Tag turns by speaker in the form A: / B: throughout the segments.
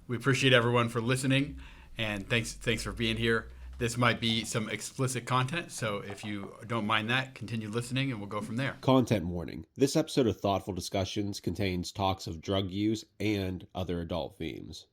A: We appreciate everyone for listening, and thanks for being here. This might be some explicit content, so if you don't mind that, continue listening, and we'll go from there.
B: Content warning. This episode of Thoughtful Discussions contains talks of drug use and other adult themes.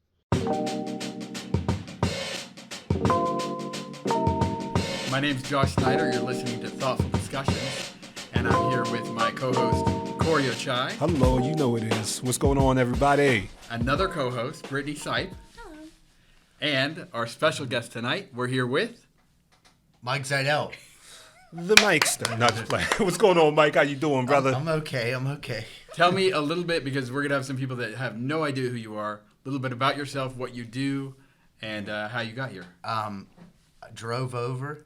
A: My name's Josh Snyder. You're listening to Thoughtful Discussions, and I'm here with my co-host, Corey Ochai.
C: Hello, you know it is. What's going on, everybody?
A: Another co-host, Brittany Sipe.
D: Hello.
A: And our special guest tonight, we're here with...
E: Mike Zydel.
C: The Mikester. Not just playing. What's going on, Mike? How you doing, brother?
E: I'm okay.
A: Tell me a little bit, because we're going to have some people that have no idea who you are, a little bit about yourself, what you do, and how you got here.
E: I drove over.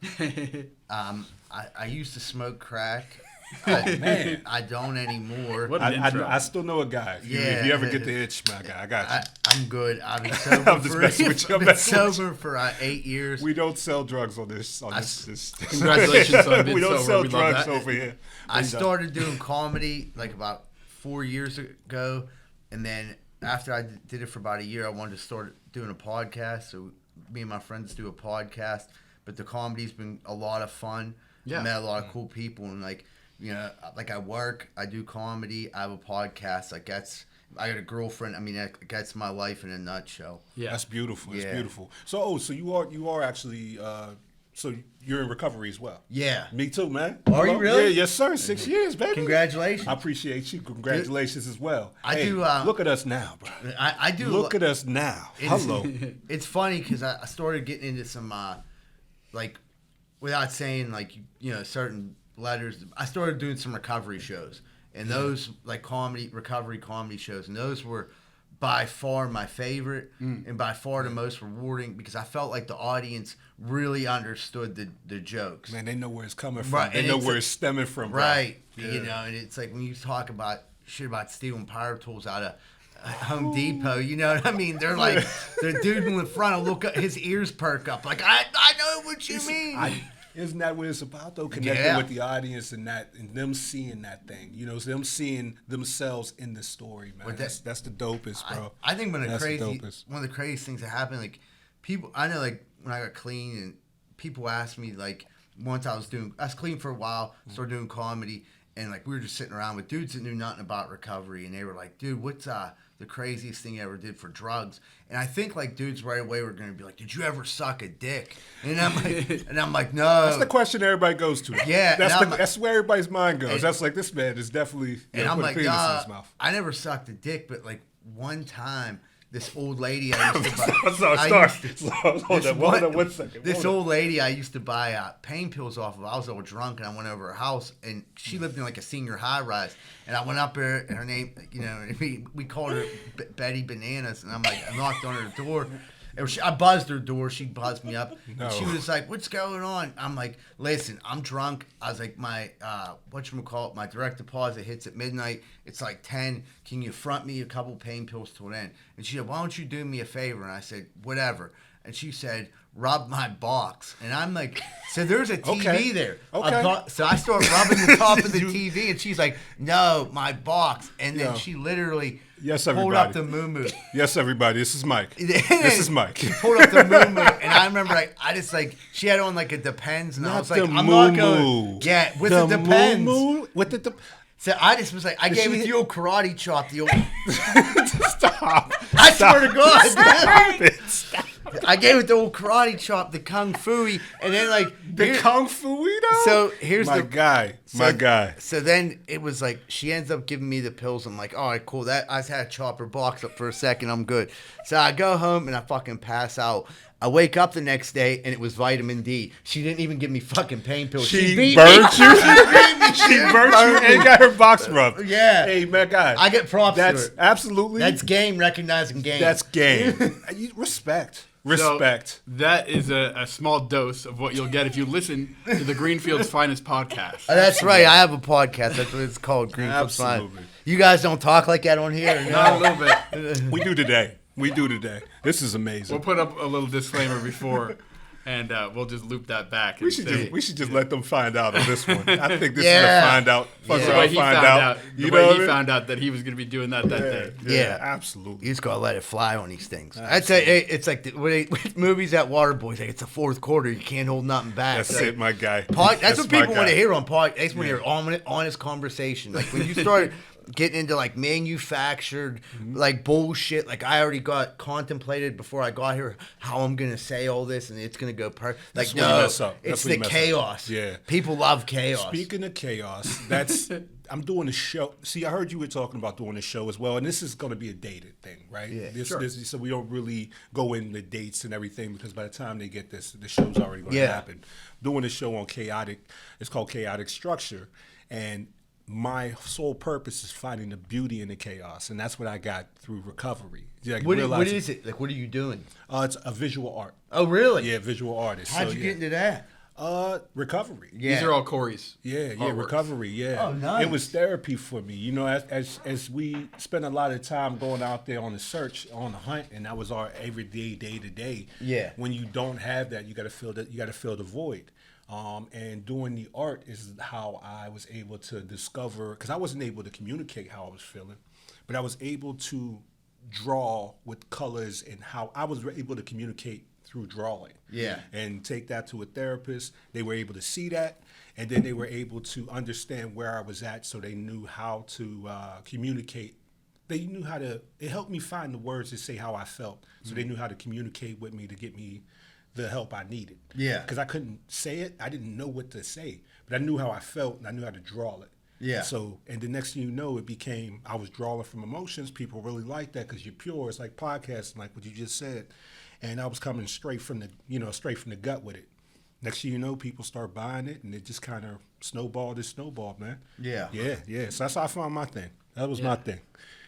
E: I used to smoke crack. Man, I don't anymore.
A: What an intro.
C: I still know a guy. If you ever get the itch, my guy, I got you.
E: I'm good. I've been sober
C: I'm just messing with you.
E: I've been sober for 8 years.
C: We don't sell drugs on this.
A: Congratulations on being
C: We don't
A: sober.
C: sell
A: We love
C: drugs
A: that.
C: over here.
E: I started doing comedy like about 4 years ago, and then after I did it for about a year, I wanted to start doing a podcast. So me and my friends do a podcast, but the comedy's been a lot of fun.
A: Yeah.
E: I met a lot of cool people, and like I work, I do comedy, I have a podcast. Like I got a girlfriend. I mean, that's my life in a nutshell.
A: Yeah.
C: That's beautiful. It's
E: Yeah.
C: beautiful. So you are actually. So you're in recovery as well.
E: Yeah.
C: Me too, man.
E: Are you really?
C: Yeah, yes, sir. 6 years, baby.
E: Congratulations.
C: I appreciate you. Congratulations as well.
E: I do.
C: Look at us now, bro.
E: I do.
C: Look at us now. Hello.
E: It's funny because I started getting into some, like, without saying, like, certain letters, I started doing some recovery shows. And those, like, recovery comedy shows, and those were by far my favorite and by far the most rewarding because I felt like the audience really understood the jokes.
C: Man, they know where it's coming from.
E: Right,
C: They
E: and
C: know
E: it's
C: where it's stemming from.
E: Right.
C: Bro. Yeah.
E: And it's like when you talk about shit about stealing power tools out of Home Depot, you know what I mean? They're like, the dude in the front will look up, his ears perk up, like, I know what you mean.
C: Isn't that what it's about, though? Connecting with the audience and them seeing that thing. Them seeing themselves in the story, man. That's the dopest, bro.
E: I think one of the craziest things that happened, like, people, I know, like, when I got clean and people asked me, like, once I was clean for a while, started doing comedy, and, like, we were just sitting around with dudes that knew nothing about recovery, and they were like, dude, what's the craziest thing you ever did for drugs? And I think, like, dudes right away were going to be like, did you ever suck a dick? And I'm like, no.
C: That's the question everybody goes to.
E: Yeah.
C: That's where everybody's mind goes. That's like, this man is definitely
E: and I'm
C: put
E: like,
C: a penis in his mouth.
E: I never sucked a dick, but, like, one time, this old lady I used to buy.
C: Hold on 1 second.
E: This old lady I used to buy pain pills off of. I was all drunk and I went over her house and she lived in like a senior high rise. And I went up there and her name, we called her Betty Bananas. And I'm like, I knocked on her door. I buzzed her door. She buzzed me up. No. And she was like, what's going on? I'm like, listen, I'm drunk. I was like, my, my direct deposit hits at midnight. It's like 10. Can you front me a couple pain pills till then? And she said, why don't you do me a favor? And I said, whatever. And she said, rub my box. And I'm like, so there's a TV there.
C: Okay.
E: So I start rubbing the top of the TV, and she's like, no, my box. And then she literally pulled up the moo-moo.
C: Yes, everybody. This is Mike. This is Mike.
E: She pulled up the moo-moo, and I remember, she had on like a Depends, and I was like, I'm not going. Yeah, with the Depends.
C: With the
E: So I just was like, I gave it the old karate chop. The old.
C: Stop.
E: I swear to God.
C: Stop it. Stop.
E: I gave it the old karate chop, the kung fu-y, and then like
C: the kung fu-y though.
E: So here's
C: my guy.
E: So then it was like she ends up giving me the pills. I'm like, all right, cool. That I just had to chop her box up for a second. I'm good. So I go home and I fucking pass out. I wake up the next day and it was vitamin D. She didn't even give me fucking pain pills.
C: She burnt you. She burnt you and got her box rubbed.
E: Yeah.
C: Hey, my guy.
E: I get props to her.
C: Absolutely.
E: That's game recognizing game.
C: That's game. Respect. Respect.
A: So that is a small dose of what you'll get if you listen to the Greenfield's Finest podcast.
E: That's right. I have a podcast. That's what it's called, Greenfield's Finest. You guys don't talk like that on here?
A: No, a little bit.
C: We do today. This is amazing.
A: We'll put up a little disclaimer before and we'll just loop that back.
C: We
A: and
C: should just let them find out on this one. I think this
E: Yeah.
C: is a find out.
A: the way he found out. The
C: You
A: way
C: know
A: he
C: what I mean?
A: found out that he was going to be doing that day.
E: Yeah.
C: Absolutely.
E: You just gotta let it fly on these things. I'd say it's like with movies at Waterboys, like it's the fourth quarter, you can't hold nothing back.
C: That's
E: Like,
C: it, my guy.
E: That's what
C: my
E: people want
C: guy.
E: to hear on pod. That's when you're honest conversation. Like when you start getting into like manufactured like bullshit. Like I already got contemplated before I got here how I'm gonna say all this and it's gonna go perfect. Like
C: That's where you
E: no,
C: mess up. That's
E: it's
C: where
E: the
C: you mess up.
E: chaos.
C: Yeah.
E: People love chaos.
C: Speaking of chaos, I'm doing a show. See, I heard you were talking about doing a show as well, and this is going to be a dated thing, right?
E: Yeah,
C: So we don't really go into dates and everything because by the time they get this, the show's already going to happen. Doing a show on chaotic, it's called Chaotic Structure, and my sole purpose is finding the beauty in the chaos, and that's what I got through recovery. Like
E: What is it? Like what are you doing?
C: It's a visual art.
E: Oh really?
C: Yeah, visual artist.
E: How'd you get into that?
C: Recovery.
E: Yeah.
A: These are all Corey's.
C: Yeah,
A: artworks.
C: recovery. Yeah,
E: Oh, nice.
C: It was therapy for me. You know, as we spent a lot of time going out there on the search, on the hunt, and that was our everyday, day to day.
E: Yeah.
C: When you don't have that, you got to fill that. You got to fill the void. And doing the art is how I was able to discover, because I wasn't able to communicate how I was feeling, but I was able to draw with colors and how I was able to communicate through drawing.
E: Yeah.
C: And take that to a therapist. They were able to see that, and then they were able to understand where I was at, so they knew how to communicate. They knew how to, it helped me find the words to say how I felt, so they knew how to communicate with me to get me the help I needed.
E: Yeah.
C: Because I couldn't say it. I didn't know what to say, but I knew how I felt, and I knew how to draw it.
E: Yeah.
C: So, and the next thing you know, it became, I was drawing from emotions. People really like that because you're pure. It's like podcasting, like what you just said. And I was coming straight from the gut with it. Next thing you know, people start buying it, and it just kind of snowballed, man.
E: Yeah.
C: Yeah. So that's how I found my thing. That was my thing.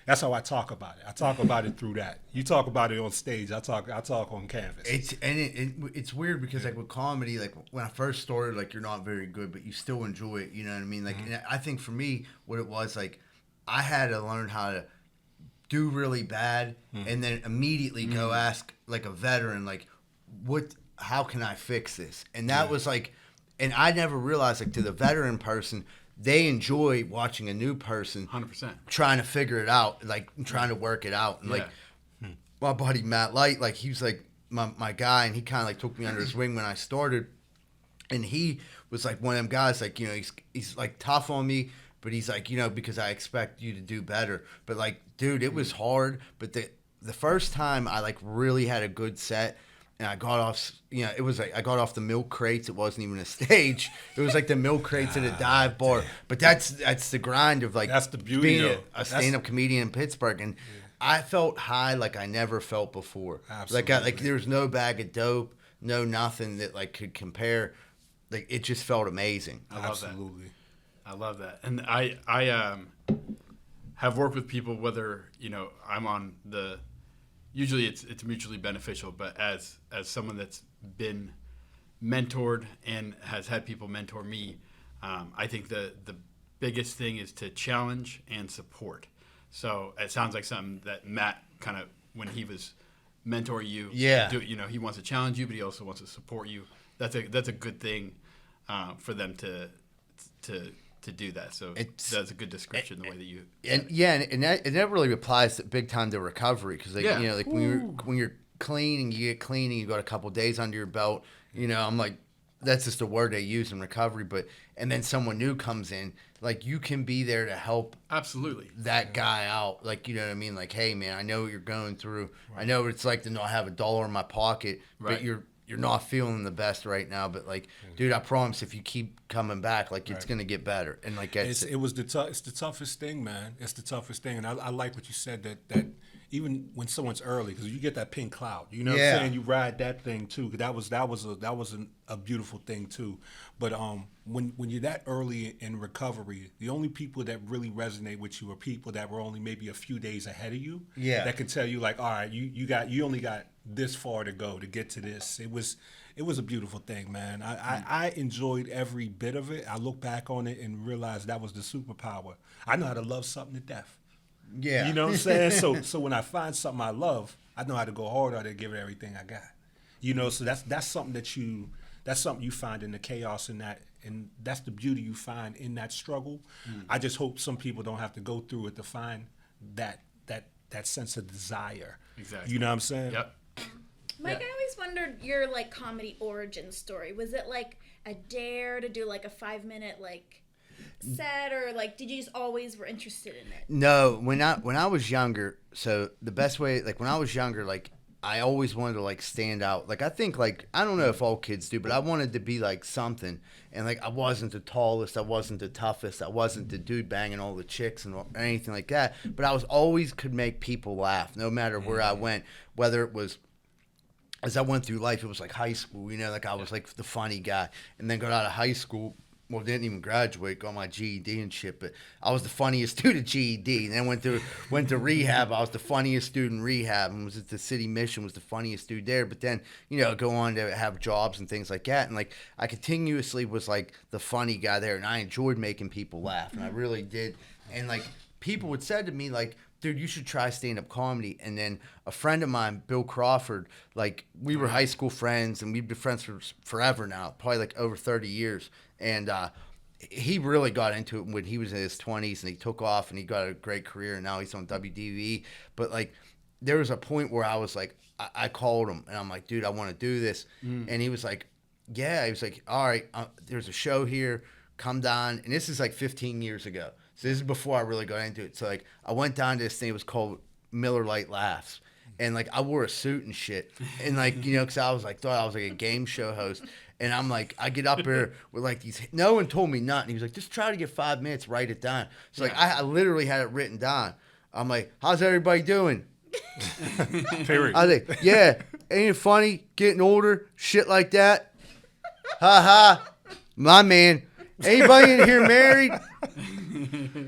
C: That's how I talk about it. I talk about it through that. You talk about it on stage. I talk on canvas.
E: It's weird because like with comedy, like when I first started, like you're not very good, but you still enjoy it. You know what I mean? Like, and I think for me, what it was like, I had to learn how to do really bad and then immediately go ask like a veteran, like, how can I fix this? And that was like, and I never realized like to the veteran person, they enjoy watching a new person
A: 100%.
E: trying to figure it out, like trying to work it out. And like my buddy Matt Light, like he was like my guy, and he kind of like took me under his wing when I started. And he was like one of them guys, like, you know, he's like tough on me, but he's like, you know, because I expect you to do better. But like, dude, it was hard. But the first time I like really had a good set, and I got off, you know, it was like I got off the milk crates. It wasn't even a stage. It was like the milk crates at a dive bar. But that's the grind of like
C: That's the beauty,
E: being
C: though.
E: a stand-up comedian in Pittsburgh. And I felt high like I never felt before.
C: Absolutely.
E: Like there was no bag of dope, no nothing that like could compare. Like it just felt amazing.
C: Absolutely.
A: I love that. And I have worked with people, whether, you know, I'm on the, usually it's mutually beneficial, but as someone that's been mentored and has had people mentor me, I think the biggest thing is to challenge and support. So it sounds like something that Matt kind of, when he was mentoring you, you know, he wants to challenge you, but he also wants to support you. That's a good thing for them to do that. So that's a good description, the way that you.
E: And that really applies big time to recovery, because like, you know, like when you're clean and you get clean and you got a couple of days under your belt, you know, I'm like, that's just a word they use in recovery. But and then someone new comes in, like you can be there to help
A: Absolutely
E: that guy out. Like, you know what I mean? Like, hey man, I know what you're going through. I know what it's like to not have $1 in my pocket, but you're not feeling the best right now, but like, dude, I promise if you keep coming back, like it's gonna get better. And like
C: It's the toughest thing, man. It's the toughest thing, and I like what you said that even when someone's early, because you get that pink cloud, you know what I'm saying? You ride that thing too. 'Cause that was a beautiful thing too. But when you're that early in recovery, the only people that really resonate with you are people that were only maybe a few days ahead of you.
E: Yeah.
C: That can tell you like, all right, you only got this far to go to get to this. It was a beautiful thing, man. I enjoyed every bit of it. I look back on it and realize that was the superpower. I know how to love something to death.
E: Yeah.
C: You know what I'm saying? So when I find something I love, I know how to go hard at it, give it everything I got. You know, so that's something that's something you find in the chaos in that, and that's the beauty you find in that struggle. I just hope some people don't have to go through it to find that sense of desire.
A: Exactly.
C: You know what I'm saying?
A: Yep.
D: Mike, I always wondered your like comedy origin story. Was it like a dare to do like a 5-minute like set, or like did you just always were interested in it?
E: No, when I was younger, so the best way, like when I was younger, like I always wanted to like stand out. Like I think like I don't know if all kids do, but I wanted to be like something. And like I wasn't the tallest, I wasn't the toughest, I wasn't the dude banging all the chicks and anything like that. But I was always could make people laugh, no matter where I went. Whether it was as I went through life, it was like high school, you know, like I was like the funny guy, and then got out of high school. Well, didn't even graduate, got my GED and shit, but I was the funniest dude at GED. And then went to rehab. I was the funniest dude in rehab, and was at the city mission, was the funniest dude there. But then, you know, go on to have jobs and things like that. And like I continuously was like the funny guy there, and I enjoyed making people laugh, and I really did. And like people would say to me like, dude, you should try stand-up comedy. And then a friend of mine, Bill Crawford, like we were high school friends, and we've been friends for forever now, probably like over 30 years. And he really got into it when he was in his 20s, and he took off, and he got a great career, and now he's on WDV. But like there was a point where I was like, I called him, and I'm like, dude, I want to do this. And he was like, yeah. He was like, all right, there's a show here, come down. And this is like 15 years ago. So this is before I really got into it. So like I went down to this thing, it was called Miller Lite Laughs. And like I wore a suit and shit. And like, you know, because I was like, thought I was like a game show host. And I'm like, I get up there with like these, no one told me nothing. He was like, just try to get 5 minutes, write it down. So like I literally had it written down. I'm like, how's everybody doing?
C: Period.
E: I was like, yeah, ain't it funny, getting older, shit like that? Ha ha, my man. Anybody in here married?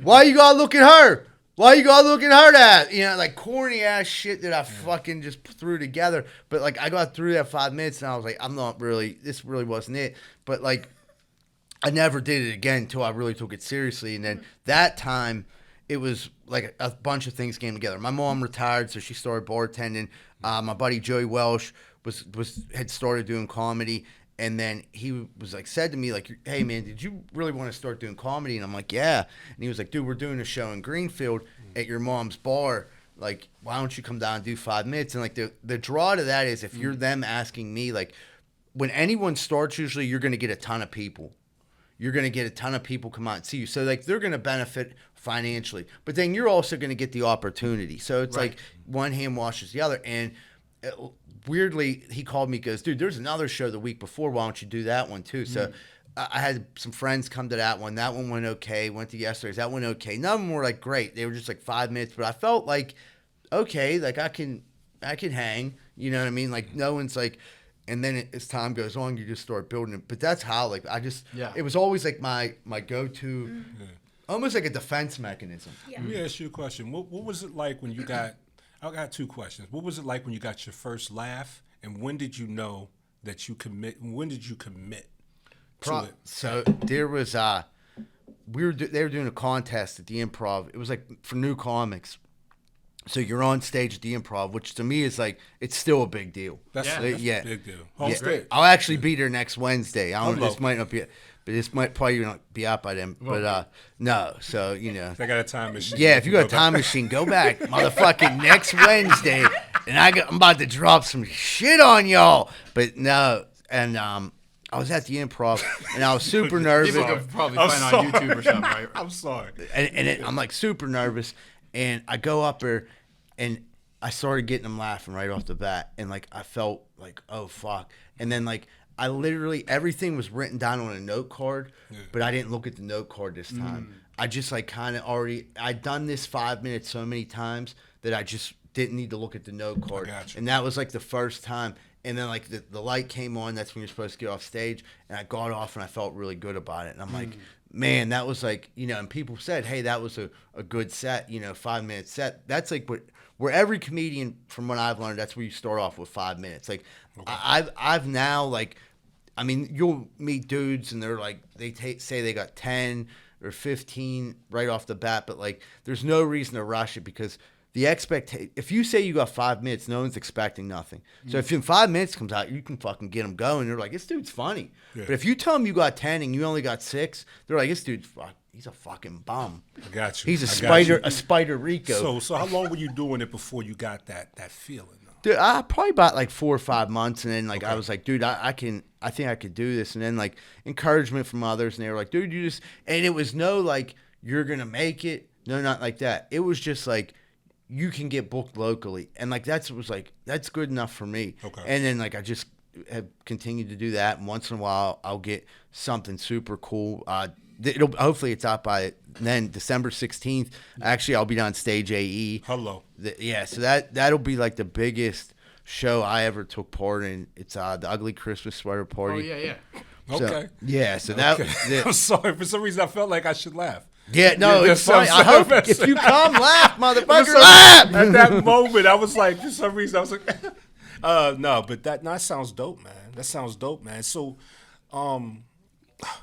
E: Why you gotta look at her? Why you gotta look at her that? You know, like corny ass shit that I fucking just threw together. But like I got through that 5 minutes, and I was like, this really wasn't it. But like I never did it again until I really took it seriously. And then that time it was like a bunch of things came together. My mom retired, so she started bartending. My buddy Joey Welsh had started doing comedy. And then he was like, said to me like, hey man, did you really want to start doing comedy? And I'm like, yeah. And he was like, dude, we're doing a show in Greenfield at your mom's bar. Like, why don't you come down and do 5 minutes? And like the draw to that is if you're them asking me, like when anyone starts, usually you're going to get a ton of people. You're going to get a ton of people come out and see you. So like they're going to benefit financially, but then you're also going to get the opportunity. So it's like one hand washes the other. And weirdly, he called me, goes, dude, there's another show the week before. Why don't you do that one too? So I had some friends come to that one. That one went okay. Went to yesterday's. That went okay. None of them were like great. They were just like 5 minutes, but I felt like, okay, like I can hang, you know what I mean? Like no one's like, and then as time goes on, you just start building it. But that's how, like, it was always like my go-to, almost like a defense mechanism.
D: Yeah.
C: Let me ask you a question. What was it like when you got, I got two questions. What was it like when you got your first laugh, and when did you know that you commit, when did you commit to it?
E: So there was, they were doing a contest at the Improv. It was like for new comics. So you're on stage at the Improv, which to me is like, it's still a big deal.
C: That's a big deal. Home stage.
E: I'll actually be there next Wednesday. I don't know, this might not be, but this might probably not be out by then. But no, so you know.
C: I got a time machine.
E: Yeah, if you got a time machine, go back, motherfucking next Wednesday, and I'm about to drop some shit on y'all. But no, and I was at the Improv, and I was super nervous.
A: People could probably find on YouTube or something, right?
C: I'm sorry.
E: And I'm like super nervous, and I go up there, and I started getting them laughing right off the bat, and like I felt like, oh fuck, and then like I literally everything was written down on a note card, but I didn't look at the note card this time. I just like kind of I'd done this 5 minutes so many times that I just didn't need to look at the note card, and that was like the first time. And then like the light came on, that's when you're supposed to get off stage, and I got off and I felt really good about it. And I'm like, man, that was like, you know, and people said, hey, that was a good set, you know, 5 minute set. That's like where every comedian, from what I've learned, that's where you start off with 5 minutes. Like I've now like, I mean, you'll meet dudes and they're like, they say they got 10 or 15 right off the bat, but like there's no reason to rush it because the expectation. If you say you got 5 minutes, no one's expecting nothing. So if in 5 minutes comes out, you can fucking get them going. They're like, this dude's funny.
C: Yeah.
E: But if you tell them you got 10 and you only got 6, they're like, this dude's he's a fucking bum.
C: I got you.
E: He's
C: I got you.
E: a spider Rico.
C: So how long were you doing it before you got that feeling? Though?
E: Dude, I probably about like 4 or 5 months, and then like I was like, dude, I think I could do this, and then like encouragement from others, and they were like, dude, you just, and it was no like you're gonna make it, no, not like that. It was just like you can get booked locally, and like that's good enough for me.
C: Okay.
E: And then like I just have continued to do that, and once in a while I'll get something super cool. Hopefully it's out by then, December 16th. Actually, I'll be on stage AE.
C: Hello.
E: So that'll be like the biggest show I ever took part in. It's the Ugly Christmas Sweater Party.
A: Oh yeah.
E: So,
C: Okay.
E: yeah, so that.
C: I'm sorry. For some reason, I felt like I should laugh.
E: Yeah, no, it's funny. I hope if you come, laugh, motherfucker,
C: At
E: laugh.
C: that moment, I was like, for some reason, I was like, no, but that sounds dope, man. That sounds dope, man. So, let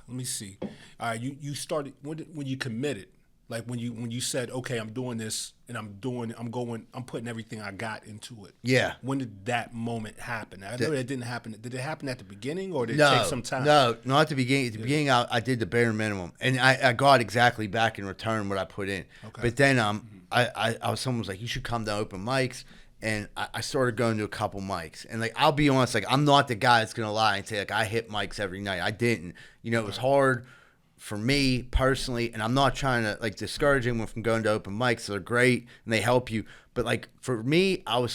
C: me see. All right, you started when you committed, like when you said, okay, I'm doing this and I'm putting everything I got into it.
E: Yeah.
C: When did that moment happen? I know that didn't happen. Did it happen at the beginning or did it take some time?
E: No, not at the beginning. At the beginning, I did the bare minimum, and I got exactly back in return what I put in.
C: Okay.
E: But then someone was like, you should come to open mics. And I started going to a couple mics. And, like, I'll be honest, like, I'm not the guy that's going to lie and say, like, I hit mics every night. I didn't. You know, it was hard for me personally, and I'm not trying to, like, discourage anyone from going to open mics. They're great, and they help you. But, like, for me, I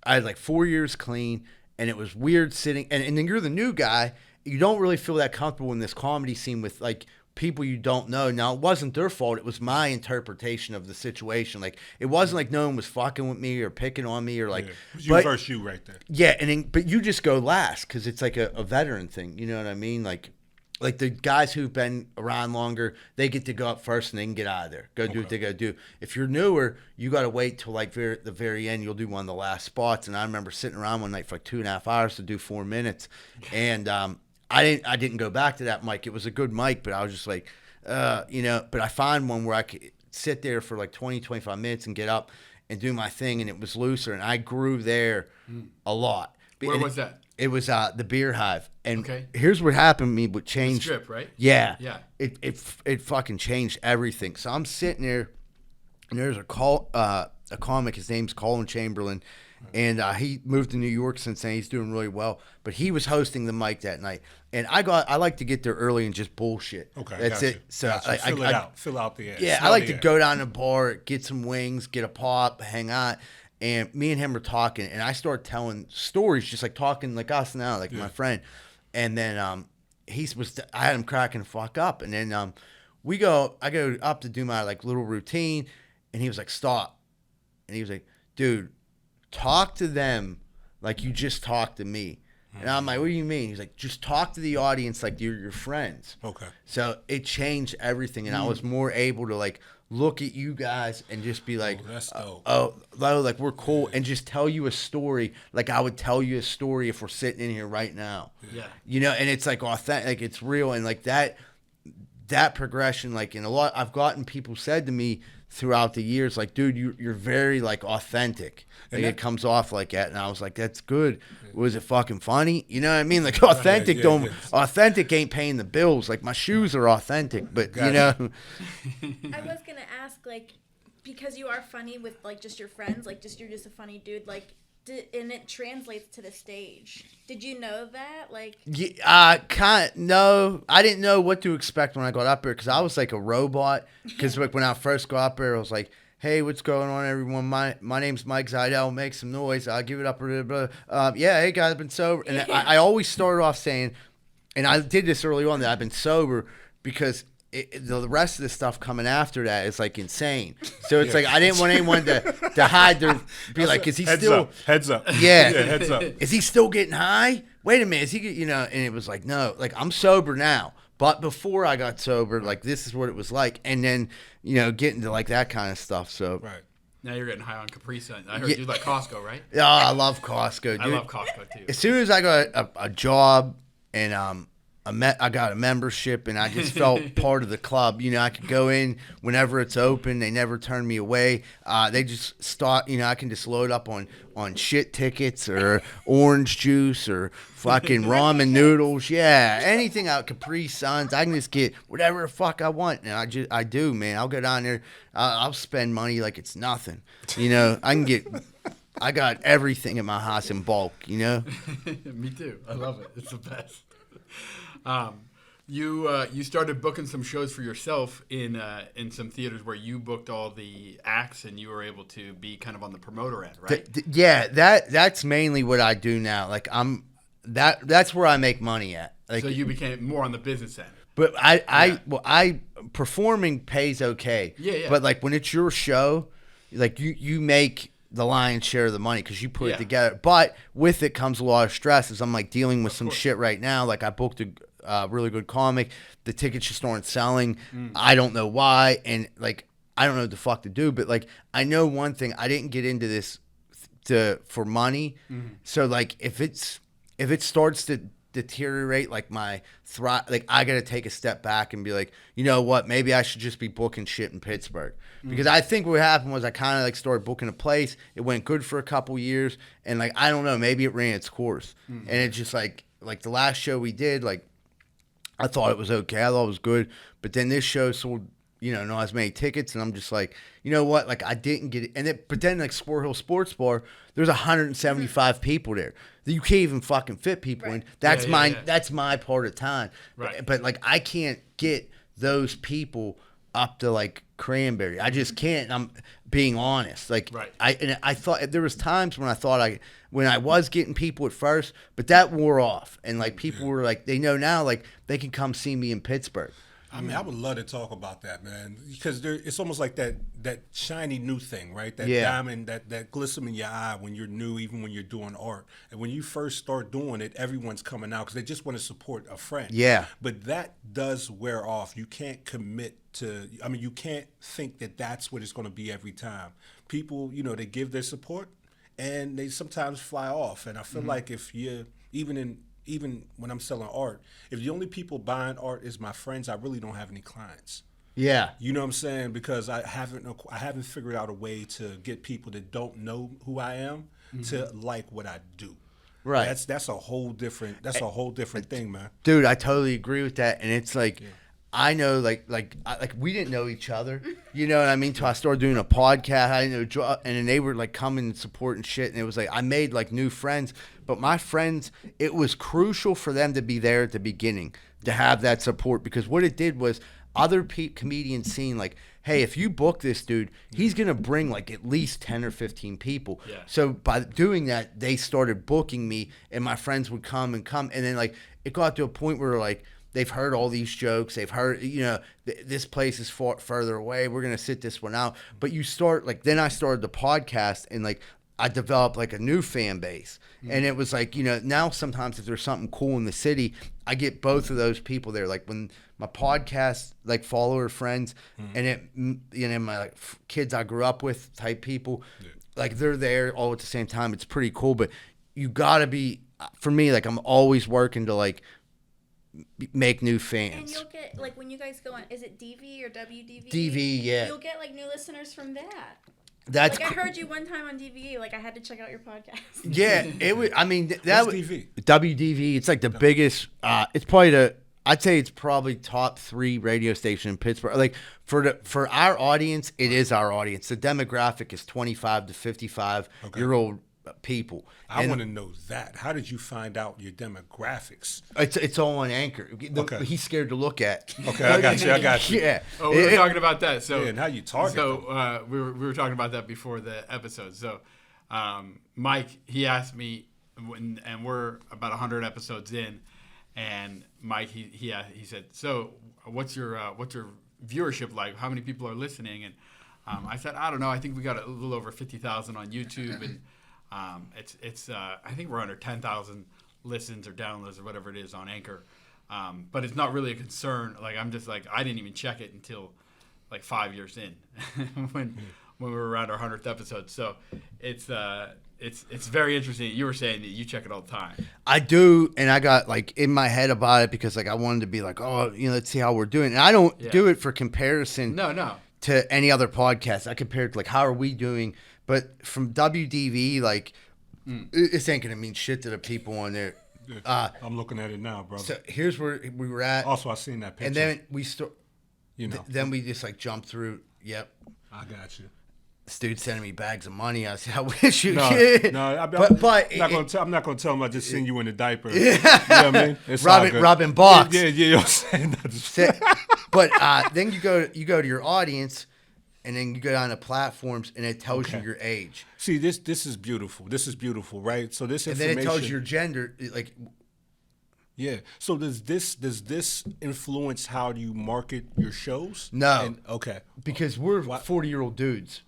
E: had, like, 4 years clean, and it was weird sitting. And then you're the new guy. You don't really feel that comfortable in this comedy scene with, like, people you don't know. Now, it wasn't their fault. It was my interpretation of the situation. Like, it wasn't like no one was fucking with me or picking on me or like.
C: Yeah. It was you versus you right there.
E: Yeah, but you just go last because it's like a veteran thing. You know what I mean? Like the guys who've been around longer, they get to go up first and they can get out of there. Go do what they got to do. If you're newer, you got to wait till like the very end. You'll do one of the last spots. And I remember sitting around one night for like 2.5 hours to do 4 minutes, and I didn't go back to that mic. It was a good mic, but I was just like, but I find one where I could sit there for like 20, 25 minutes and get up and do my thing, and it was looser, and I grew there a lot.
A: Where was that?
E: It was the Beer Hive. And
A: Okay.
E: here's what happened to me, what changed.
A: The strip, right?
E: Yeah.
A: Yeah.
E: It fucking changed everything. So I'm sitting there, and there's a comic, his name's Colin Chamberlain, and he moved to New York since then. He's doing really well. But he was hosting the mic that night. And I like to get there early and just bullshit.
C: Okay,
E: that's
C: gotcha.
E: it. So
C: Gotcha. Fill out the air.
E: yeah, I like to go down to the bar, get some wings, get a pop, hang out. And me and him were talking, and I started telling stories, just like talking like us now, like my friend. And then I had him cracking the fuck up. And then I go up to do my like little routine, and he was like, stop. And he was like, dude, talk to them like you just talked to me. And I'm like, what do you mean? He's like, just talk to the audience like you're your friends.
C: Okay.
E: So it changed everything, and I was more able to like look at you guys and just be like,
C: that's dope.
E: Like we're cool, and just tell you a story like I would tell you a story if we're sitting in here right now.
A: Yeah.
E: You know, and it's like authentic, like it's real, and like that progression, like in a lot, I've gotten people said to me throughout the years, like, dude, you're very like authentic. Like it comes off like that, and I was like, that's good. Was it fucking funny? You know what I mean? Like authentic authentic ain't paying the bills. Like my shoes are authentic, but you know.
D: I was gonna ask, like, because you are funny with like just your friends, like you're just a funny dude, like. And it translates to the stage. Did you know that? Like,
E: no, I didn't know what to expect when I got up there because I was like a robot. Because like when I first got up there, I was like, "Hey, what's going on, everyone? My name's Mike Zydel. Make some noise. I'll give it up." Yeah, hey guys, I've been sober, and I always started off saying, and I did this early on, that I've been sober because. The rest of the stuff coming after that is like insane. So it's like I didn't want anyone to hide their be like, is he
C: heads
E: still
C: up, heads up?
E: Yeah,
C: heads up.
E: Is he still getting high? Wait a minute, is he? You know, and it was like no, like I'm sober now, but before I got sober, like this is what it was like, and then getting to like that kind of stuff. So
C: Right.
A: Now you're getting high on Capri Sun. I heard you like Costco, right?
E: Yeah, I love Costco, dude.
A: I love Costco too.
E: As soon as I got a job and I got a membership, and I just felt part of the club. You know, I could go in whenever it's open. They never turn me away. They just start. You know, I can just load up on shit tickets or orange juice or fucking ramen noodles. Yeah, anything out Capri Suns. I can just get whatever the fuck I want, and I do, man. I'll go down there. I'll spend money like it's nothing. You know, I got everything in my house in bulk. You know.
A: Me too. I love it. It's the best. You started booking some shows for yourself in some theaters where you booked all the acts, and you were able to be kind of on the promoter end, right?
E: Yeah, that's mainly what I do now. Like that's where I make money at. Like,
A: so you became more on the business end.
E: But I performing pays okay.
A: Yeah.
E: But like when it's your show, like you make the lion's share of the money because you put it together. But with it comes a lot of stress, as I'm like dealing with some shit right now. Like I booked a really good comic. The tickets just aren't selling. I don't know why, and like I don't know what the fuck to do. But like I know one thing: I didn't get into this for money. So like if it starts to deteriorate, like my like I gotta take a step back and be like, you know what, maybe I should just be booking shit in Pittsburgh, because I think what happened was I kind of like started booking a place. It went good for a couple years, and like I don't know, maybe it ran its course, and it just like the last show we did, like I thought it was okay, I thought it was good, but then this show sold, you know, not as many tickets, and I'm just like, you know what, like I didn't get it. And but then like Sport Hill Sports Bar, there's 175 people there. You can't even fucking fit people in. That's that's my part of time.
A: Right.
E: But like I can't get those people up to like Cranberry. I just can't. I'm being honest. Like I thought there was times when I was getting people at first, but that wore off, and like people were like, they know now, like they can come see me in Pittsburgh.
C: I mean, I would love to talk about that, man, because it's almost like that shiny new thing, right? That diamond, that glisten in your eye when you're new, even when you're doing art. And when you first start doing it, everyone's coming out because they just want to support a friend. Yeah. But that does wear off. You can't commit to, I mean, you can't think that that's what it's going to be every time. People, you know, they give their support and they sometimes fly off. And I feel like if you're, even when I'm selling art, if the only people buying art is my friends, I really don't have any clients. Yeah. You know what I'm saying? Because I haven't figured out a way to get people that don't know who I am to like what I do. Right. That's a whole different thing, man. Dude,
E: I totally agree with that. And it's like, I know, like we didn't know each other, you know what I mean? Till I started doing a podcast, I didn't know, and then they were like coming and supporting shit, and it was like I made like new friends. But my friends, it was crucial for them to be there at the beginning to have that support, because what it did was other comedians seeing like, hey, if you book this dude, he's gonna bring like at least 10 or 15 people. Yeah. So by doing that, they started booking me, and my friends would come, and then like it got to a point where like, they've heard all these jokes. They've heard, you know, this place is further away. We're going to sit this one out. But you start, like, then I started the podcast, and, like, I developed, like, a new fan base. And it was like, you know, now sometimes if there's something cool in the city, I get both of those people there. Like, when my podcast, like, follower friends, and it, you know, my, like, kids I grew up with type people, like, they're there all at the same time. It's pretty cool. But you got to be, for me, like, I'm always working to, like, make new fans.
D: And you'll get, like, when you guys go on, is it DV or WDV?
E: DV, yeah.
D: You'll get, like, new listeners from that.
E: That's
D: like, I heard you one time on DV. Like, I had to check out your podcast.
E: Yeah, it was, I mean, that was
C: DV?
E: WDV. It's like the biggest, it's probably I'd say it's probably top 3 radio station in Pittsburgh. Like, for our audience, it is our audience. The demographic is 25 to 55-year-old people.
C: I want to know that. How did you find out your demographics?
E: It's all on Anchor. Okay. He's scared to look at.
C: Okay, I got you.
E: Yeah.
A: Oh, we were talking about that. So,
C: and how you target them.
A: So we were talking about that before the episode. So Mike, he asked me, and we're about 100 episodes in, and Mike, he said, so what's your viewership like? How many people are listening? And I said, I don't know. I think we got a little over 50,000 on YouTube, and it's I think we're under 10,000 listens or downloads or whatever it is on Anchor, but it's not really a concern. Like, I'm just like, I didn't even check it until like 5 years in when we were around our 100th episode. So it's it's very interesting. You were saying that you check it all the time.
E: I do, and I got like in my head about it because like I wanted to be like, oh, let's see how we're doing. And I don't do it for comparison.
A: No.
E: To any other podcast. I compared like how are we doing, but from WDV, like this ain't gonna mean shit to the people on there.
C: I'm looking at it now, brother.
E: So here's where we were at.
C: Also, I seen that picture.
E: And then we then we just like jumped through. Yep.
C: I got you.
E: This dude sending me bags of money. I said, I wish you.
C: No, I'm not gonna tell him I just seen you in a diaper. You know what I mean? It's
E: Robin Box.
C: Yeah. You know what I'm saying?
E: But then you go to your audience, and then you go down to platforms, and it tells you your age.
C: See, this is beautiful. This is beautiful, right? So this information,
E: and then it tells your gender, like.
C: Yeah. So does this influence how you market your shows?
E: No.
C: Okay.
E: Because we're 40-year-old dudes.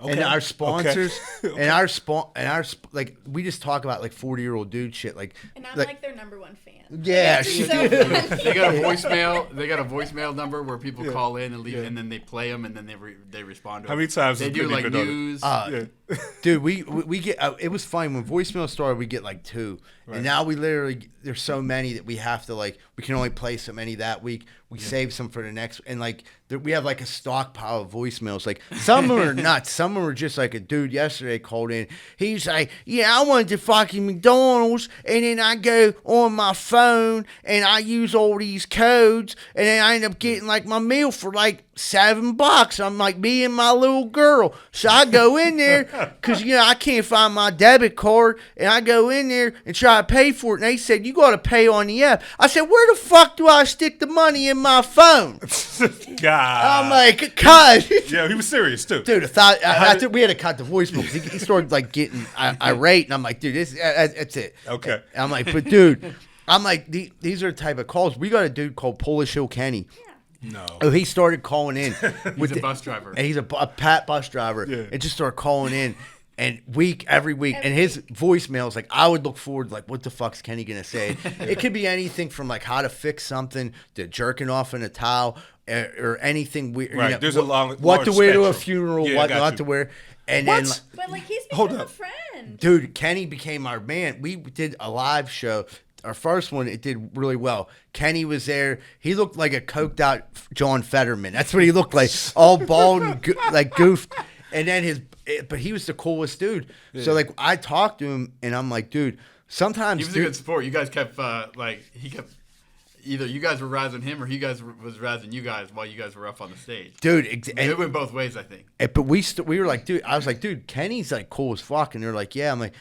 C: Okay.
E: And our sponsors, like we just talk about like 40-year-old dude shit, like.
D: And I'm like their number one fan.
E: Yeah,
D: so
A: they got a voicemail. They got a voicemail number where people call in and leave, and then they play them, and then they respond to them.
C: How many times
A: they do like news?
E: Dude, we get. It was fine when voicemail started. We get like 2, and now we literally there's so many that we have to like. We can only play so many that week. We save some for the next, and like we have like a stockpile of voicemails. Like some of them are nuts. Some of them are just like a dude yesterday called in. He's like, "Yeah, I went to fucking McDonald's, and then I go on my phone and I use all these codes, and then I end up getting like my meal for like $7. I'm like, me and my little girl. So I go in there because I can't find my debit card, and I go in there and try to pay for it. And they said you got to pay on the app. I said, where the fuck do I stick the money in my phone?
C: God,
E: I'm like, God.
C: Yeah, he was serious too,
E: dude. I think we had to cut the voicemail because he started like getting irate, and I'm like, dude, that's it.
C: Okay.
E: I'm like, but dude, I'm like, these are the type of calls. We got a dude called Polish Hill Kenny.
C: No.
E: Oh, he started calling in.
A: He's a bus driver.
E: And he's a Pat bus driver.
C: Yeah.
E: And just started calling in. And every week. And his voicemails, like, I would look forward, like, what the fuck's Kenny going to say? It could be anything from, like, how to fix something to jerking off in a towel or anything weird.
C: Right. There's a long
E: what to wear
C: spectrum.
E: to a funeral,
C: Yeah,
E: what not to wear. And then, like,
D: but like he's
C: Hold
D: become a
C: up.
D: friend.
E: dude, Kenny became our man. We did a live show. Our first one, it did really well. Kenny was there. He looked like a coked out John Fetterman. That's what he looked like, all bald and like goofed. And then but he was the coolest dude. Yeah. So like I talked to him, and I'm like, dude, sometimes
A: he was a good sport. You guys kept either you guys were razzing him or he guys was razzing you guys while you guys were up on the stage.
E: Dude,
A: it went both ways, I think.
E: But we were like, dude, I was like, dude, Kenny's like cool as fuck, and they're like, yeah. I'm like.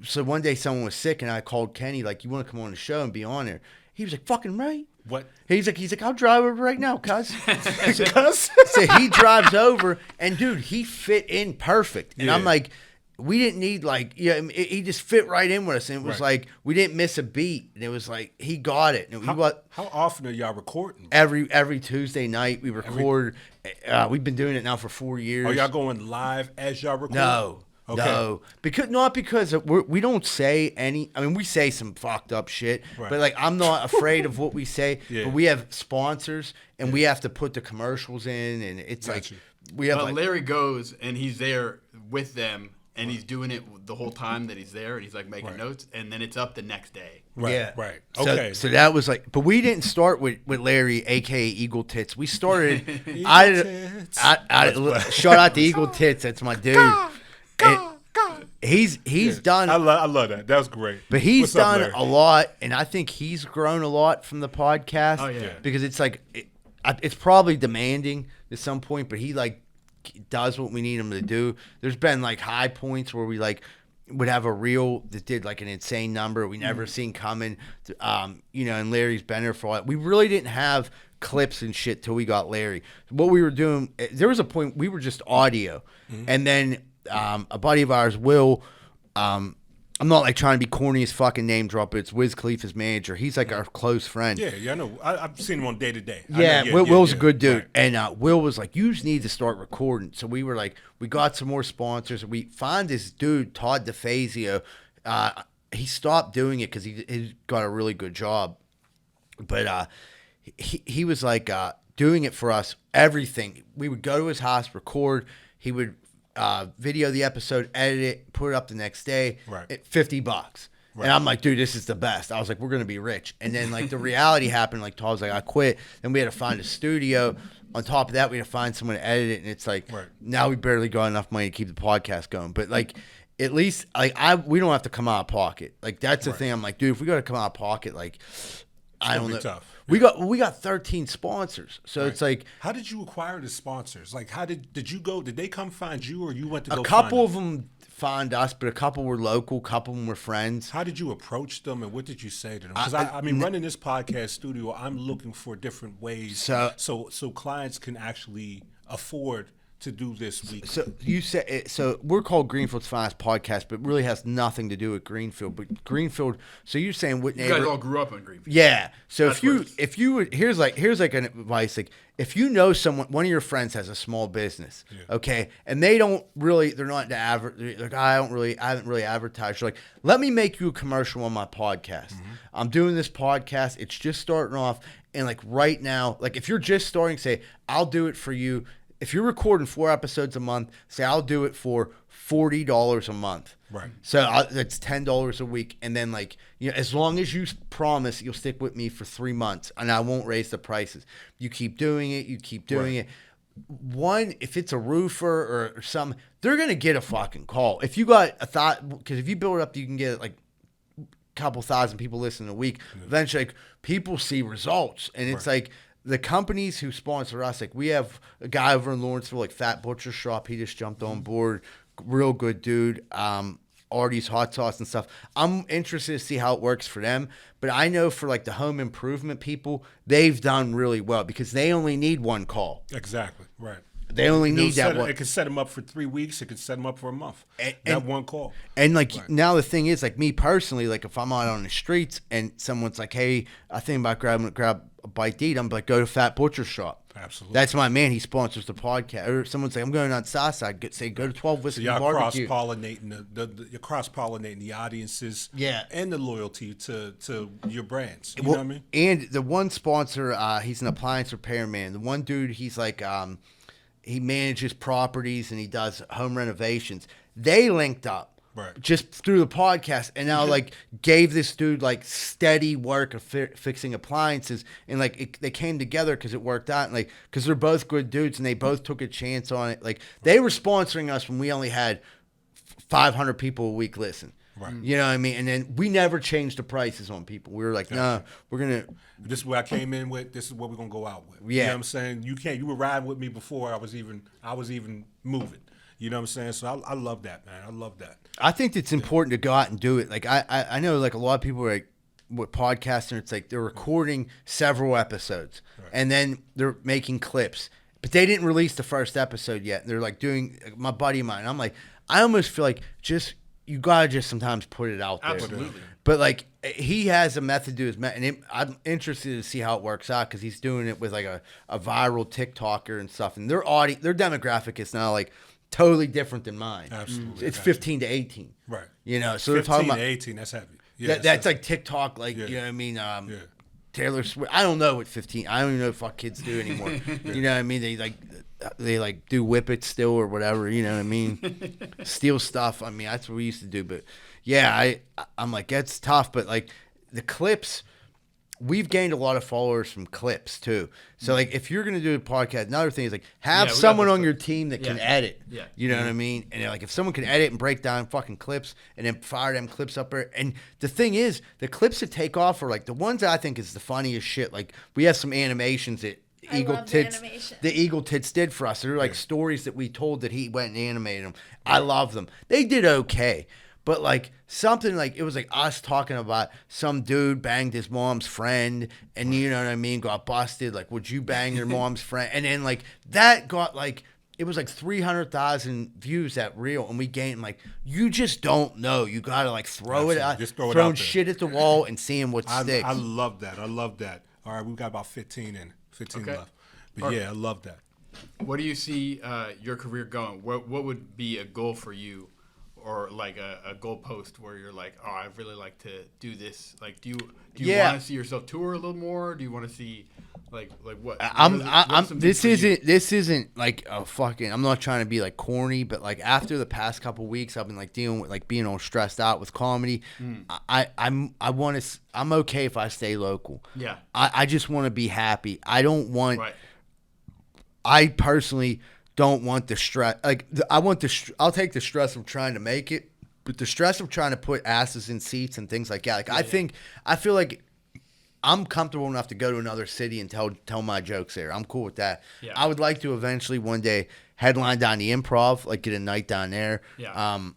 E: So one day someone was sick, and I called Kenny, like, you want to come on the show and be on there? He was like, fucking right.
C: What?
E: He's like, I'll drive over right now, cuz. So he drives over, and dude, he fit in perfect. And I'm like, we didn't need like, he just fit right in with us. And it was like, we didn't miss a beat. And it was like, he got it. And
C: how often are y'all recording?
E: Every Tuesday night we record. We've been doing it now for 4 years.
C: Are y'all going live as y'all record?
E: No. Okay. No, because we don't say any. I mean, we say some fucked up shit, but like I'm not afraid of what we say. But we have sponsors, and we have to put the commercials in, and it's we have.
A: But Larry goes and he's there with them, and he's doing it the whole time that he's there, and he's like making notes, and then it's up the next day.
C: Right. Okay.
E: So that was like, but we didn't start with Larry, aka Eagle Tits. We started. Shout out to Eagle Tits. That's my dude. He's done.
C: I love that. That was great.
E: But he's done a lot, and I think he's grown a lot from the podcast.
A: Oh yeah.
E: Because it's like it's probably demanding at some point, but he like does what we need him to do. There's been like high points where we like would have a reel that did like an insane number we never seen coming. And Larry's been there for all that. We really didn't have clips and shit till we got Larry. What we were doing, there was a point we were just audio, and then. A buddy of ours, Will, I'm not like trying to be corny as fucking name drop, but it's Wiz Khalifa's manager. He's like our close friend.
C: Yeah, I know. I've seen him on day to day.
E: Will's a good dude. Right. And Will was like, you just need to start recording. So we were like, we got some more sponsors. We find this dude, Todd DeFazio. He stopped doing it because he got a really good job. But he was like doing it for us, everything. We would go to his house, record. He would video the episode, edit it, put it up the next day.
C: Right.
E: $50.
C: Right.
E: And I'm like, dude, this is the best. I was like, we're gonna be rich. And then like the reality happened. Like Todd's like, I quit. Then we had to find a studio. On top of that, we had to find someone to edit it. And it's like, now we barely got enough money to keep the podcast going. But like, at least like we don't have to come out of pocket. Like that's the thing. I'm like, dude, if we got to come out of pocket, like I don't know.
C: Tough.
E: We got 13 sponsors, so it's like.
C: How did you acquire the sponsors? Like, how did you go? Did they come find you, or you went to go?
E: A couple
C: find
E: of them find us, but a couple were local, a couple of them were friends.
C: How did you approach them, and what did you say to them? Because I mean, running this podcast studio, I'm looking for different ways so clients can actually afford to do this week.
E: So you said so we're called Greenfield's Finest Podcast, but really has nothing to do with Greenfield. But Greenfield. So you're saying what
A: You guys all grew up in Greenfield.
E: Yeah. So
A: That's
E: if you would here's like an advice, like if you know someone, one of your friends has a small business, okay, and they're not into like I haven't really advertised. You're like, let me make you a commercial on my podcast. I'm doing this podcast. It's just starting off, and like right now, like if you're just starting, say I'll do it for you. If you're recording 4 episodes a month, say I'll do it for $40 a month.
C: Right.
E: So that's $10 a week, and then like as long as you promise you'll stick with me for 3 months, and I won't raise the prices. You keep doing it. You keep doing it. One, if it's a roofer or something, they're gonna get a fucking call. If you got a thought, because if you build it up, you can get like a couple thousand people listening a week. Eventually, like, people see results, and it's like. The companies who sponsor us, like we have a guy over in Lawrenceville, like Fat Butcher Shop. He just jumped on board. Real good dude. Artie's Hot Sauce and stuff. I'm interested to see how it works for them. But I know for like the home improvement people, they've done really well because they only need one call.
C: Exactly. Right.
E: They only need that one.
C: It could set them up for 3 weeks. It could set them up for a month. That one call.
E: And like now the thing is, like me personally, like if I'm out on the streets and someone's like, hey, I think about grab a bite to eat, I'm like, go to Fat Butcher Shop.
C: Absolutely.
E: That's my man. He sponsors the podcast. Or someone's like, I'm going on Southside. Go to 12 Whiskey
C: y'all
E: Barbecue.
C: You're cross-pollinating the audiences and the loyalty to your brands. You know what I mean?
E: And the one sponsor, he's an appliance repairman. The one dude, he's like, he manages properties and he does home renovations. They linked up.
C: Right.
E: Just through the podcast, and now like gave this dude like steady work of fixing appliances, and like they came together because it worked out, and like because they're both good dudes and they both took a chance on it. Like they were sponsoring us when we only had 500 people a week listen.
C: Right.
E: You know what I mean? And then we never changed the prices on people. We were like, nah, we're gonna.
C: This is what I came in with. This is what we're gonna go out with.
E: Yeah.
C: You know what I'm saying? You were riding with me before I was even moving. You know what I'm saying? So I love that, man. I love that.
E: I think it's important to go out and do it. Like I know like a lot of people are like with podcasting, it's like they're recording several episodes and then they're making clips, but they didn't release the first episode yet. They're like doing my buddy of mine. I'm like, I almost feel like you gotta just sometimes put it out there.
A: Absolutely.
E: But like he has a method to his and I'm interested to see how it works out because he's doing it with like a viral TikToker and stuff, and their demographic is now like totally different than mine.
C: Absolutely.
E: It's 15 to 18.
C: Right.
E: You know, so
C: 15 to 18, that's heavy. Yeah,
E: that's like TikTok, like, you know what I mean? Taylor Swift. I don't know what 15, I don't even know what fuck kids do anymore. You know what I mean? They like do whippets still or whatever, you know what I mean? Steal stuff. I mean, that's what we used to do. But yeah, I'm like, that's tough. But like the clips, we've gained a lot of followers from clips too. So like if you're going to do a podcast, another thing is like have someone on your team that can edit.
A: Yeah.
E: You know what I mean? And like if someone can edit and break down fucking clips and then fire them clips up there. And the thing is, the clips that take off are like the ones that I think is the funniest shit. Like we have some animations that Eagle Tits did for us. They're like stories that we told that he went and animated them. I love them. They did okay. But like something like it was like us talking about some dude banged his mom's friend and you know what I mean, got busted. Like, would you bang your mom's friend? And then like that got like it was like 300,000 views that reel, and we gained like you just don't know. You gotta like throw it out, throwing shit at the wall and seeing what sticks.
C: I love that. All right, we've got about 15 left. But yeah, I love that.
A: What do you see your career going? What would be a goal for you? Or like a goalpost where you're like, oh, I really like to do this. Like, do you want to see yourself tour a little more? Do you want to see Like what?
E: This isn't like a fucking. I'm not trying to be like corny, but like after the past couple weeks, I've been like dealing with like being all stressed out with comedy. I'm okay if I stay local.
A: Yeah.
E: I just want to be happy. I don't want.
A: Right.
E: I personally don't want the stress. Like I want the. I'll take the stress of trying to make it, but the stress of trying to put asses in seats and things like that. Like I feel like. I'm comfortable enough to go to another city and tell my jokes there. I'm cool with that.
A: Yeah.
E: I would like to eventually one day headline down the Improv, like get a night down there.
A: Yeah.
E: I'm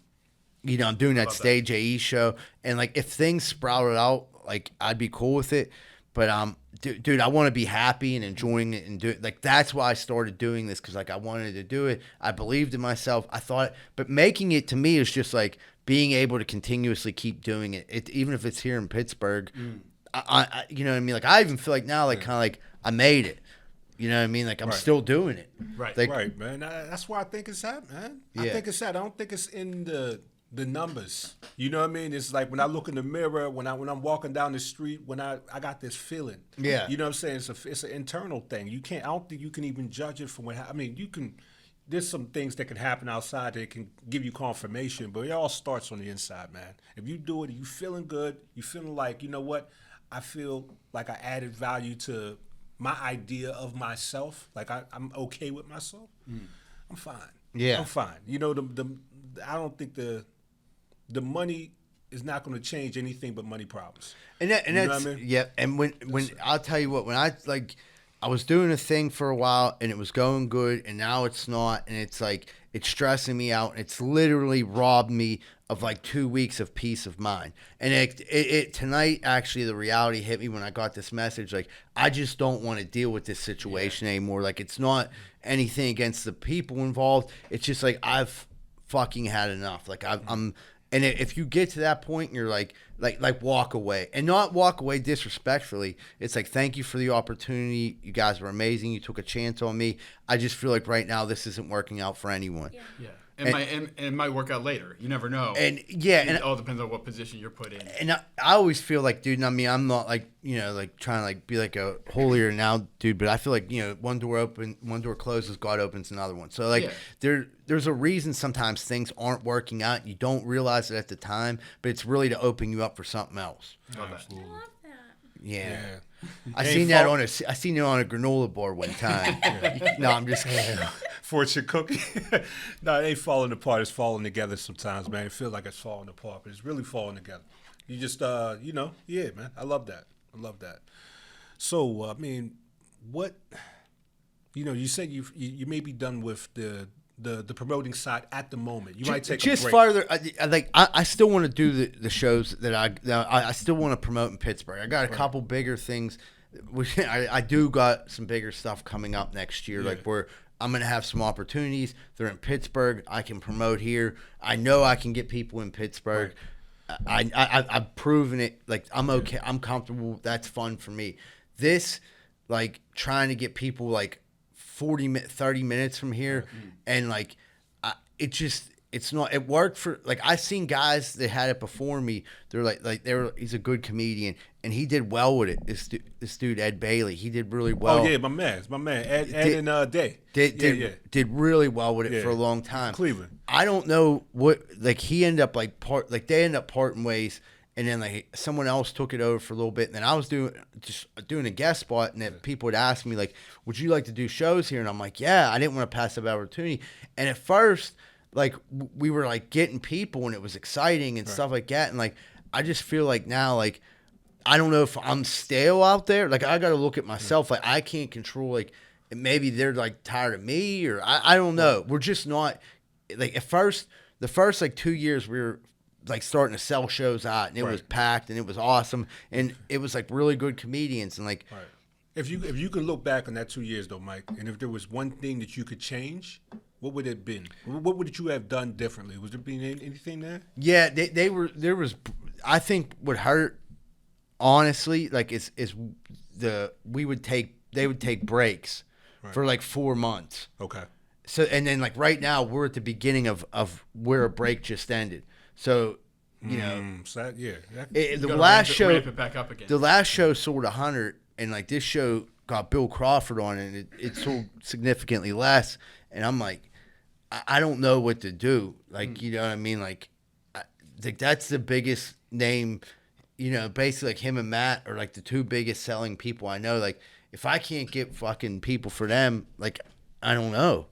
E: doing that Stage AE show, and like if things sprouted out, like I'd be cool with it. But dude, I want to be happy and enjoying it and do it. Like that's why I started doing this because like I wanted to do it. I believed in myself. I thought, but making it to me is just like being able to continuously keep doing it even if it's here in Pittsburgh. I you know what I mean? Like I even feel like now, like kind of like I made it. You know what I mean? Like I'm still doing it.
A: Right.
E: Like,
C: Right, man. That's why I think it's that, man. I think it's that. I don't think it's in the numbers. You know what I mean? It's like when I look in the mirror, when I'm walking down the street, when I got this feeling.
E: Yeah.
C: You know what I'm saying? It's an internal thing. I don't think you can even judge it from I mean, you can. There's some things that can happen outside that can give you confirmation, but it all starts on the inside, man. If you do it, you feeling good, you feeling like, you know what? I feel like I added value to my idea of myself. Like I'm okay with myself. I'm fine.
E: Yeah.
C: I'm fine. You know, I don't think the money is not going to change anything but money problems.
E: And that's
C: what I mean?
E: Yeah. And when I'll tell you what, when I was doing a thing for a while and it was going good and now it's not, and it's like it's stressing me out and it's literally robbed me of like 2 weeks of peace of mind. And it tonight actually the reality hit me when I got this message. Like I just don't want to deal with this situation anymore. Like it's not anything against the people involved. It's just like I've fucking had enough. Like I'm and if you get to that point and you're like walk away, and not walk away disrespectfully. It's like, thank you for the opportunity. You guys were amazing. You took a chance on me. I just feel like right now this isn't working out for anyone.
A: Yeah. And it might work out later. You never know.
E: And yeah,
A: it all depends on what position you're put in.
E: And I always feel like, dude, I mean, I'm not like, you know, like trying to like be like a holier now dude, but I feel like, you know, one door closes, God opens another one. So like there's a reason sometimes things aren't working out. You don't realize it at the time, but it's really to open you up for something else.
C: Absolutely.
D: I love that.
E: Yeah. I seen that on a granola bar one time. No, I'm just kidding.
C: Fortune cookie. No, it ain't falling apart. It's falling together sometimes, man. It feels like it's falling apart, but it's really falling together. You just, you know, yeah, man. I love that. So, I mean, what, you know, you said you may be done with the promoting side at the moment. You might take
E: just
C: a break.
E: farther. I still want to do the shows that I still want to promote in Pittsburgh. I got a couple bigger things. I do got some bigger stuff coming up next year. Like where I'm gonna have some opportunities. They're in Pittsburgh. I can promote here. I know I can get people in Pittsburgh. Right. I've proven it. Like I'm okay. I'm comfortable. That's fun for me. This, like trying to get people like 30 minutes from here, and like it's not. It worked for like I seen guys that had it before me. They're he's a good comedian and he did well with it. This dude Ed Bailey, he did really well.
C: Oh yeah, my man, Ed and Day
E: did really well with it for a long time.
C: Cleveland.
E: I don't know what like he ended up they ended up parting ways. And then like someone else took it over for a little bit, and then I was doing a guest spot, and then people would ask me like, "Would you like to do shows here?" And I'm like, "Yeah." I didn't want to pass that opportunity. And at first, like we were like getting people, and it was exciting and stuff like that. And like I just feel like now, like I don't know if I'm stale out there. Like I got to look at myself. Like I can't control. Like maybe they're like tired of me, or I don't know. We're just not like the first like 2 years we were like starting to sell shows out, and it was packed, and it was awesome, and it was like really good comedians, and like.
C: Right. If you could look back on that 2 years though, Mike, and if there was one thing that you could change, what would it have been? What would you have done differently? Was there been anything there?
E: Yeah, there was. I think what hurt, honestly, like they would take breaks for like 4 months.
C: Okay.
E: So and then like right now we're at the beginning of where a break just ended. So, you know,
C: the
E: last show,
A: ramp it back up again.
E: the last show sold 100, and like this show got Bill Crawford on it, and it sold significantly less. And I'm like, I don't know what to do. Like, you know what I mean? Like that's the biggest name, you know, basically like him and Matt are like the two biggest selling people I know. Like, if I can't get fucking people for them, like, I don't know.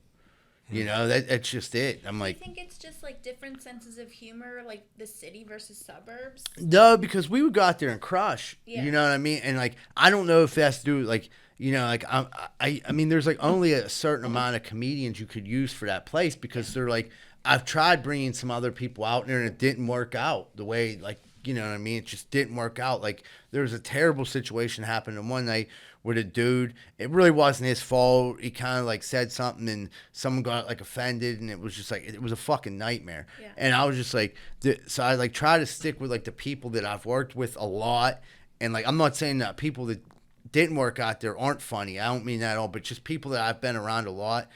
E: You know, that's just it. I'm like,
D: I think it's just like different senses of humor, like the city versus suburbs.
E: no, because we would go out there and crush.
D: Yeah.
E: You know what I mean? And like, I don't know if that's to do with like, you know, like I mean, there's like only a certain amount of comedians you could use for that place because they're like, I've tried bringing some other people out there and it didn't work out the way, like, you know what I mean? It just didn't work out. Like, there was a terrible situation happening one night with a dude. It really wasn't his fault. He kind of like said something and someone got like offended and it was just like, it was a fucking nightmare.
D: Yeah.
E: And I was just like, so I like try to stick with like the people that I've worked with a lot. And like, I'm not saying that people that didn't work out there aren't funny. I don't mean that at all, but just people that I've been around a lot.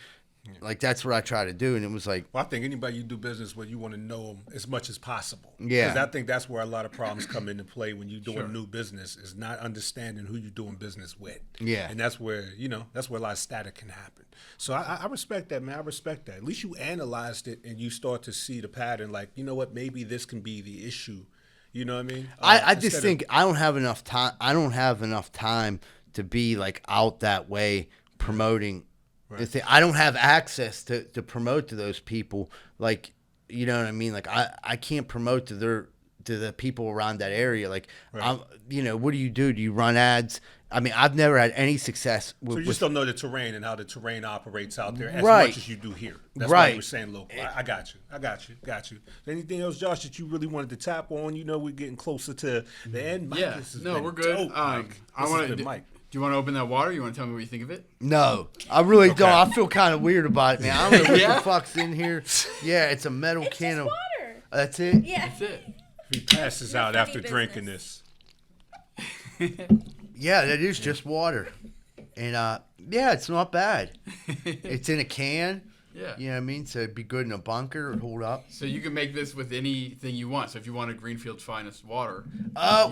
E: Like, that's what I try to do. And it was like,
C: Well, I think anybody you do business with, you want to know them as much as possible.
E: Yeah.
C: Because I think that's where a lot of problems come into play when you're doing new business, is not understanding who you're doing business with.
E: Yeah.
C: And that's where, you know, that's where a lot of static can happen. So I respect that, man. I respect that. At least you analyzed it and you start to see the pattern. Like, you know what, maybe this can be the issue. You know what I mean?
E: I just think I don't have enough time. I don't have enough time to be like out that way promoting. Right. I don't have access to promote to those people. Like, you know what I mean? Like, I can't promote to the people around that area. Like, right. You know, what do? Do you run ads? I mean, I've never had any success with.
C: So you just don't know the terrain and how the terrain operates out there as
E: right.
C: much as you do here. That's
E: right.
C: why you were saying local. I got you. Anything else, Josh, that you really wanted to tap on? You know, we're getting closer to the end. Mike,
A: Yeah, no, we're good.
C: Dope, Mike.
A: I want to.
C: Mike.
A: Do you want to open that water? You want to tell me what you think of it?
E: No, I really don't. I feel kind of weird about it, man. I don't know what
A: Yeah?
E: the fuck's in here. Yeah, it's a metal
D: It's
E: can
D: just
E: of
D: water.
E: That's it?
D: Yeah.
A: That's it.
C: He passes out
D: funny
C: after drinking
D: business.
C: this.
E: Yeah, that is just water. And yeah, it's not bad. It's in a can.
A: Yeah.
E: You know what I mean? So it'd be good in a bunker or hold up.
A: So you can make this with anything you want. So if you want a Greenfield's Finest water,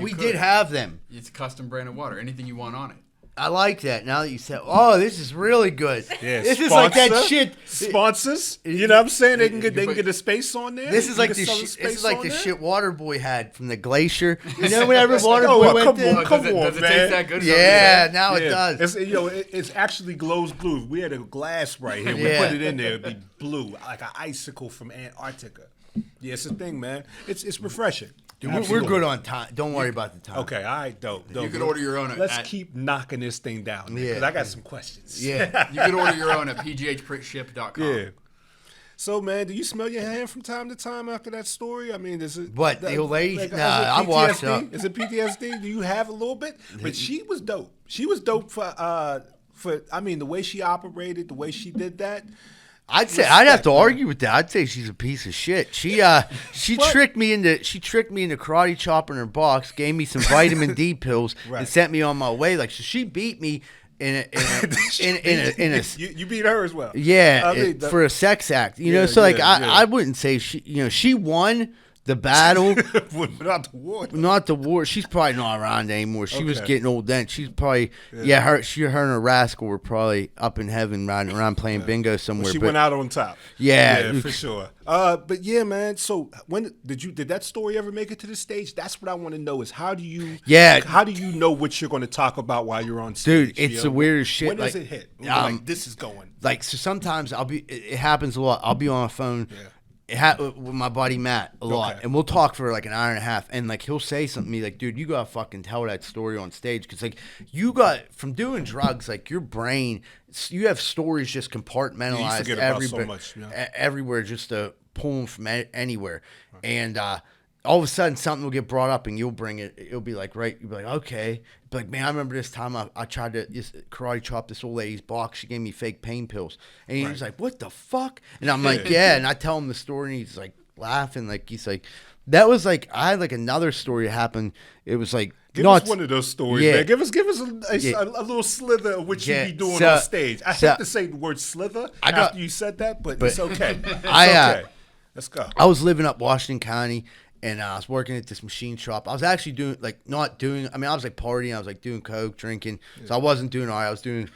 E: We
A: could.
E: did have them.
A: It's custom branded water. Anything you want on it.
E: I like that. Now that you said, oh, this is really good.
C: Yeah,
E: this is like that
C: sponsor?
E: shit.
C: Sponsors, you know what I'm saying? They can get a space on there.
E: This is like the
C: space
E: this is like
C: on
E: the
C: there?
E: shit Waterboy had from the glacier. You know, whenever Waterboy
C: Oh,
E: went
C: come
E: there.
C: on, come
A: does it,
C: on,
A: does it
C: man.
A: taste that good?
E: Yeah, now it does.
C: It's actually glows blue. We had a glass right here. We
E: Yeah.
C: put it in there, it'd be blue, like an icicle from Antarctica. Yeah, it's a thing, man. It's refreshing.
E: Dude, we're good on time. Don't worry about the time.
C: Okay, all right, dope.
A: You can order your own.
C: Let's keep knocking this thing down, because I got some questions.
E: Yeah.
A: You can order your own at pghprintship.com.
C: Yeah. So, man, do you smell your hand from time to time after that story? I mean, is it
E: What, the old lady?
C: Like,
E: Nah,
C: is it
E: I washed
C: PTSD?
E: up.
C: Is it PTSD? Do you have a little bit? But she was dope. She was dope for I mean, the way she operated, the way she did that.
E: I'd say I'd have to argue with that. I'd say she's a piece of shit. She tricked me into karate chopping her box, gave me some vitamin D pills,
C: Right.
E: and sent me on my way. Like, so she beat me in a
C: You beat her as well.
E: yeah,
C: I mean,
E: for a sex act. You know,
C: Yeah,
E: so like
C: yeah, yeah.
E: I wouldn't say she won the battle.
C: Without the war.
E: Not the war. She's probably not around anymore. She was
C: Okay.
E: getting old then. She's probably her and her rascal were probably up in heaven riding around playing bingo somewhere.
C: She
E: but
C: went out on top.
E: Yeah.
C: for sure. But yeah, man. So when did that story ever make it to the stage? That's what I want to know. Is how do you know what you're going to talk about while you're on stage?
E: Dude, it's the weirdest shit.
C: When does
E: like,
C: it hit? When you're like, this is going.
E: Like, so sometimes it happens a lot. I'll be on a phone.
C: Yeah.
E: With my buddy Matt a lot,
C: Okay.
E: and we'll talk for like an hour and a half, and like he'll say something to me like, dude, you gotta fucking tell that story on stage, because like you got, from doing drugs, like your brain, you have stories just compartmentalized
C: forget about so much, yeah.
E: everywhere, just to pull them from anywhere. Right. And all of a sudden something will get brought up and you'll bring it, it'll be like, right, you'll be like, okay, but like, man, I remember this time I tried to just karate chop this old lady's box. She gave me fake pain pills, and he was like, what the fuck? And I'm like, yeah. And I tell him the story, and he's like laughing, like he's like, that was like, I had like another story happen. It was like,
C: Give us one of those stories,
E: Yeah.
C: man. Give us a little slither of what you be doing on stage. I hate to say the word slither after you said that, but it's okay. It's okay. Let's go.
E: I was living up Washington County, and I was working at this machine shop. I was actually doing not doing. I mean, I was like partying. I was like doing coke, drinking. So I wasn't doing all right. I was doing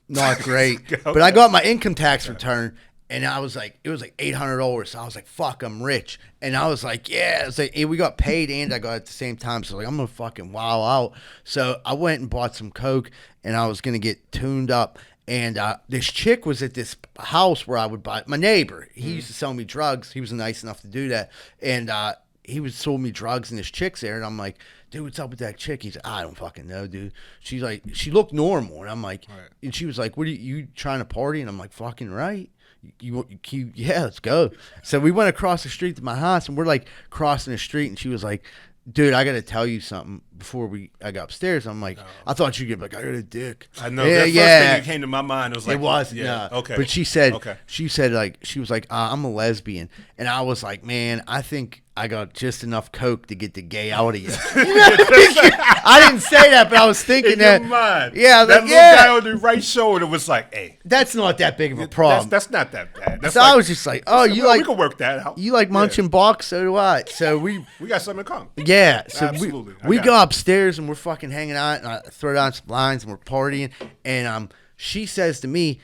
E: not great. But I got my income tax return. And I was like, it was like $800. So I was like, fuck, I'm rich. And I was like, yeah. It's like, we got paid and I got it at the same time. So like, I'm going to fucking wow out. So I went and bought some coke and I was going to get tuned up. And this chick was at this house where I would buy, my neighbor. He used to sell me drugs. He was nice enough to do that. And he would sold me drugs and this chick's there. And I'm like, dude, what's up with that chick? He's like, I don't fucking know, dude. She's like, she looked normal. And I'm like, and she was like, what are you trying to party? And I'm like, fucking right. Yeah, let's go. So we went across the street to my house, and we're like crossing the street, and she was like, dude, I got to tell you something before I got upstairs. I'm like, I thought you'd get like, I got a dick.
C: I know. That first thing that came to my mind was like,
E: it was,
C: okay.
E: But she said, she was like, I'm a lesbian. And I was like, man, I think I got just enough coke to get the gay out of you. I didn't say that, but I was thinking
C: in
E: that.
C: Your mind.
E: Yeah,
C: that
E: like,
C: little guy on the right shoulder was like, hey.
E: That's not that big of a problem.
C: That's not that bad. That's
E: so I was just like, oh, you like.
C: We can work that out.
E: You like munching box? So do I. So we
C: got something in common.
E: Yeah. So
C: absolutely.
E: we go upstairs and we're fucking hanging out and I throw down some lines and we're partying. And she says to me,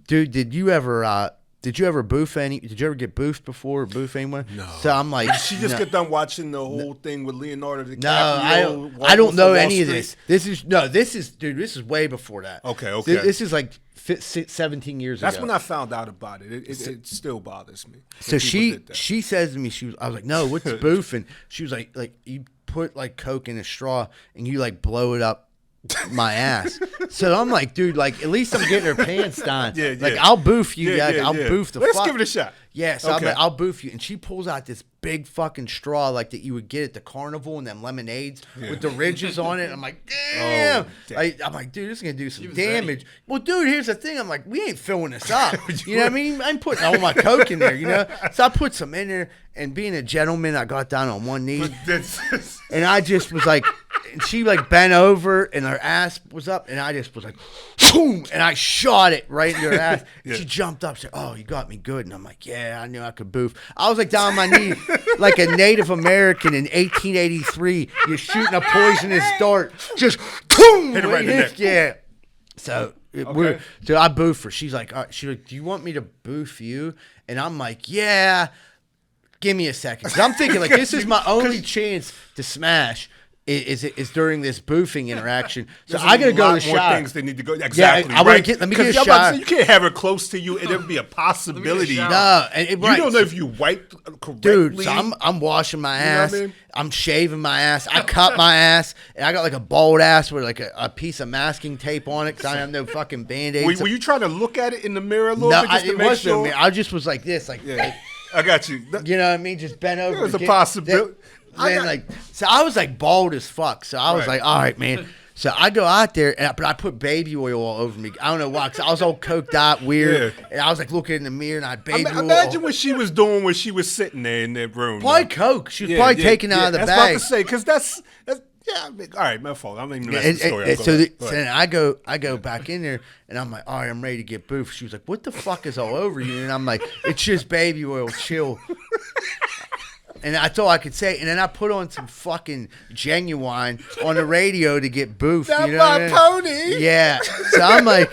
E: dude, did you ever boof did you ever get boofed before or boof anyone?
C: No.
E: So I'm like,
C: she just got done watching the whole thing with Leonardo DiCaprio.
E: No, I don't know any of this. This is way before that.
C: Okay.
E: This is like 17 years
C: That's
E: ago.
C: when I found out about it. It still bothers me.
E: So she says to me, I was like, no, what's boofing? She was like you put like coke in a straw and you like blow it up my ass. So I'm like, dude, like at least I'm getting her pants down.
C: Yeah.
E: Like I'll boof you. I'll boof the fuck.
C: Let's give it a shot.
E: Yeah, so I'm like, I'll boof you. And she pulls out this big fucking straw like that you would get at the carnival and them lemonades with the ridges on it. And I'm like, damn. I'm like, dude, this is going to do some damage. Ready. Well, dude, here's the thing. I'm like, we ain't filling this up. You know what I mean? I'm putting all my coke in there, you know? So I put some in there. And being a gentleman, I got down on one knee. And I just was like, and she like bent over and her ass was up. And I just was like, boom. And I shot it right in her ass. She jumped up. She said, oh, you got me good. And I'm like, yeah, I knew I could boof. I was like down on my knee like a Native American in 1883. You're shooting a poisonous dart. Just boom.
C: Hit it right in the neck.
E: Yeah. So so I boof her. She's like, do you want me to boof you? And I'm like, yeah. Give me a second. 'Cause I'm thinking like this is my only chance to smash. Is during this boofing interaction. So I gotta go to the shot.
C: Things they need to go exactly.
E: Yeah, let me get a shot.
C: You can't have her close to you, and there would be a possibility.
E: No,
C: you don't know if you wiped correctly.
E: Dude, so I'm washing my ass. You know I'm shaving my ass. I cut my ass, and I got like a bald ass with like a piece of masking tape on it because I have no fucking Band-Aids.
C: Were you trying to look at it in the mirror a little bit just to make sure?
E: No, I just was like this, like.
C: Yeah. I got you.
E: You know what I mean? Just bent over.
C: There's a possibility.
E: So I was like bald as fuck. So I was like, all right, man. So I go out there, but I put baby oil all over me. I don't know why, because I was all coked out, weird. Yeah. And I was like looking in the mirror, and I had baby oil.
C: Imagine what she was doing when she was sitting there in that room.
E: Probably coke. She was probably taking out of the bag.
C: That's what I was say, because that's all right, my fault. I'm even the story.
E: So then I go back in there, and I'm like, all right, I'm ready to get boofed. She was like, what the fuck is all over you? And I'm like, it's just baby oil, chill. And that's all I could say. And then I put on some fucking Genuine on the radio to get boofed.
C: That's
E: you know
C: my pony.
E: Yeah. So I'm like,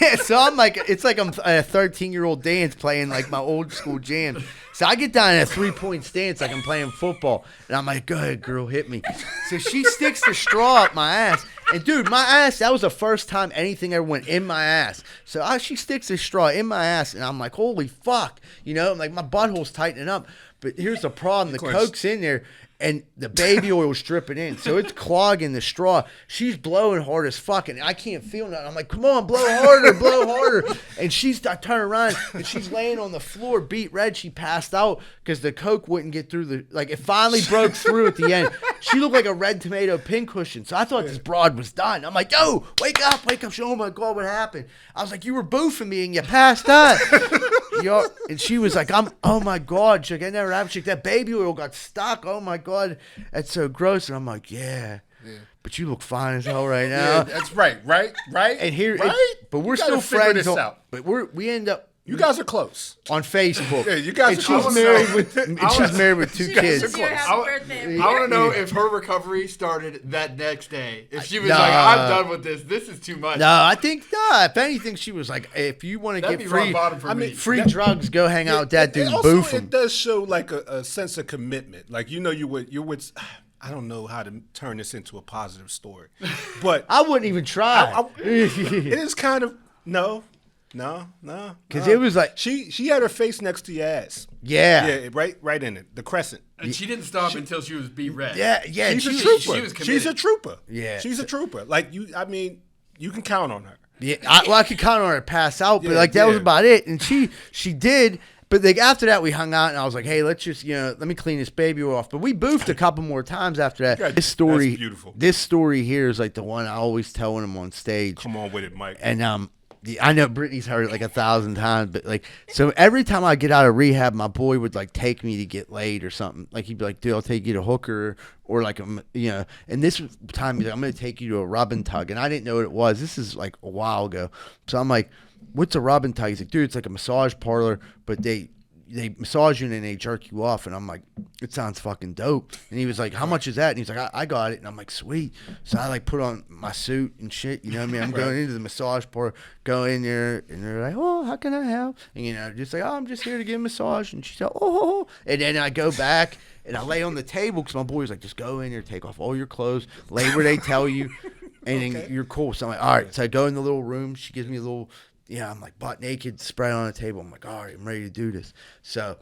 E: it's like I'm a 13-year-old dance playing like my old school jam. So I get down in a 3-point stance like I'm playing football. And I'm like, go ahead, girl, hit me. So she sticks the straw up my ass. And dude, my ass, that was the first time anything ever went in my ass. So she sticks the straw in my ass. And I'm like, holy fuck. You know, like my butthole's tightening up. But here's the problem. The coke's in there, and the baby oil's dripping in. So it's clogging the straw. She's blowing hard as fuck, and I can't feel nothing. I'm like, come on, blow harder, blow harder. And I turn around, and she's laying on the floor, beat red. She passed out because the coke wouldn't get through it finally broke through at the end. She looked like a red tomato pincushion. So I thought this broad was done. I'm like, yo, wake up. Oh, my God, what happened? I was like, you were boofing me, and you passed out. And she was like, oh my God. She's like, I never happened. She's like, that baby oil got stuck. Oh my God. That's so gross. And I'm like, yeah. But you look fine as hell right now.
C: Yeah, that's right. And
E: here,
C: right?
E: But we're still friends. But we end up
C: You guys are close.
E: on Facebook.
C: Yeah, you guys
E: and
C: are
E: she's
C: close.
E: married with and she's married with 2
D: She
E: kids.
D: wishes you a happy birthday.
A: I want to know if her recovery started that next day. If she was
E: Nah.
A: like, I'm done with this. This is too much.
E: No, I think if anything, she was like, if you want to
A: That'd
E: get
A: be rock
E: free,
A: bottom for me.
E: free drugs, go hang out with that dude, and
C: also,
E: boof him.
C: it does show like a sense of commitment. Like you're with. I don't know how to turn this into a positive story, but
E: I wouldn't even try.
C: it is kind of no.
E: Because it was like,
C: She had her face next to your ass.
E: yeah,
C: right in it, the crescent.
A: And she didn't stop until she was beat red.
E: yeah.
C: She's a
E: she-
C: trooper.
A: she was committed.
C: She's a trooper.
E: Yeah.
C: She's a trooper. Like you, I mean, you can count on her.
E: Yeah, I could count on her to pass out, but
C: Yeah,
E: like that was
C: yeah.
E: about it. And she did. But like after that, we hung out, and I was like, "Hey, let's just let me clean this baby off." But we boofed a couple more times after that.
C: Yeah,
E: This story,
C: that's beautiful.
E: This story here is like the one I always tell when I'm on stage.
C: Come on with it, Mike.
E: And I know Brittany's heard it like 1,000 times, but like, so every time I get out of rehab, my boy would like take me to get laid or something. Like he'd be like, "Dude, I'll take you to hooker," or like, and this time he's like, "I'm going to take you to a rub and tug," and I didn't know what it was. This is like a while ago, so I'm like, "What's a rub and tug?" He's like, "Dude, it's like a massage parlor, but they massage you and then they jerk you off." And I'm like, "It sounds fucking dope." And he was like, "How much is that?" And he's like, I got it. And I'm like, "Sweet." So I like put on my suit and shit. You know what I mean? I'm going into the massage parlor, go in there, and they're like, "Oh, how can I help?" And just like, "Oh, I'm just here to get a massage." And she's like, "Oh." And then I go back and I lay on the table because my boy's like, "Just go in there, take off all your clothes, lay where they tell you, and then you're cool." So I'm like, "All right." So I go in the little room. She gives me a little. Yeah, I'm like butt naked, spread on the table. I'm like, all right, I'm ready to do this. So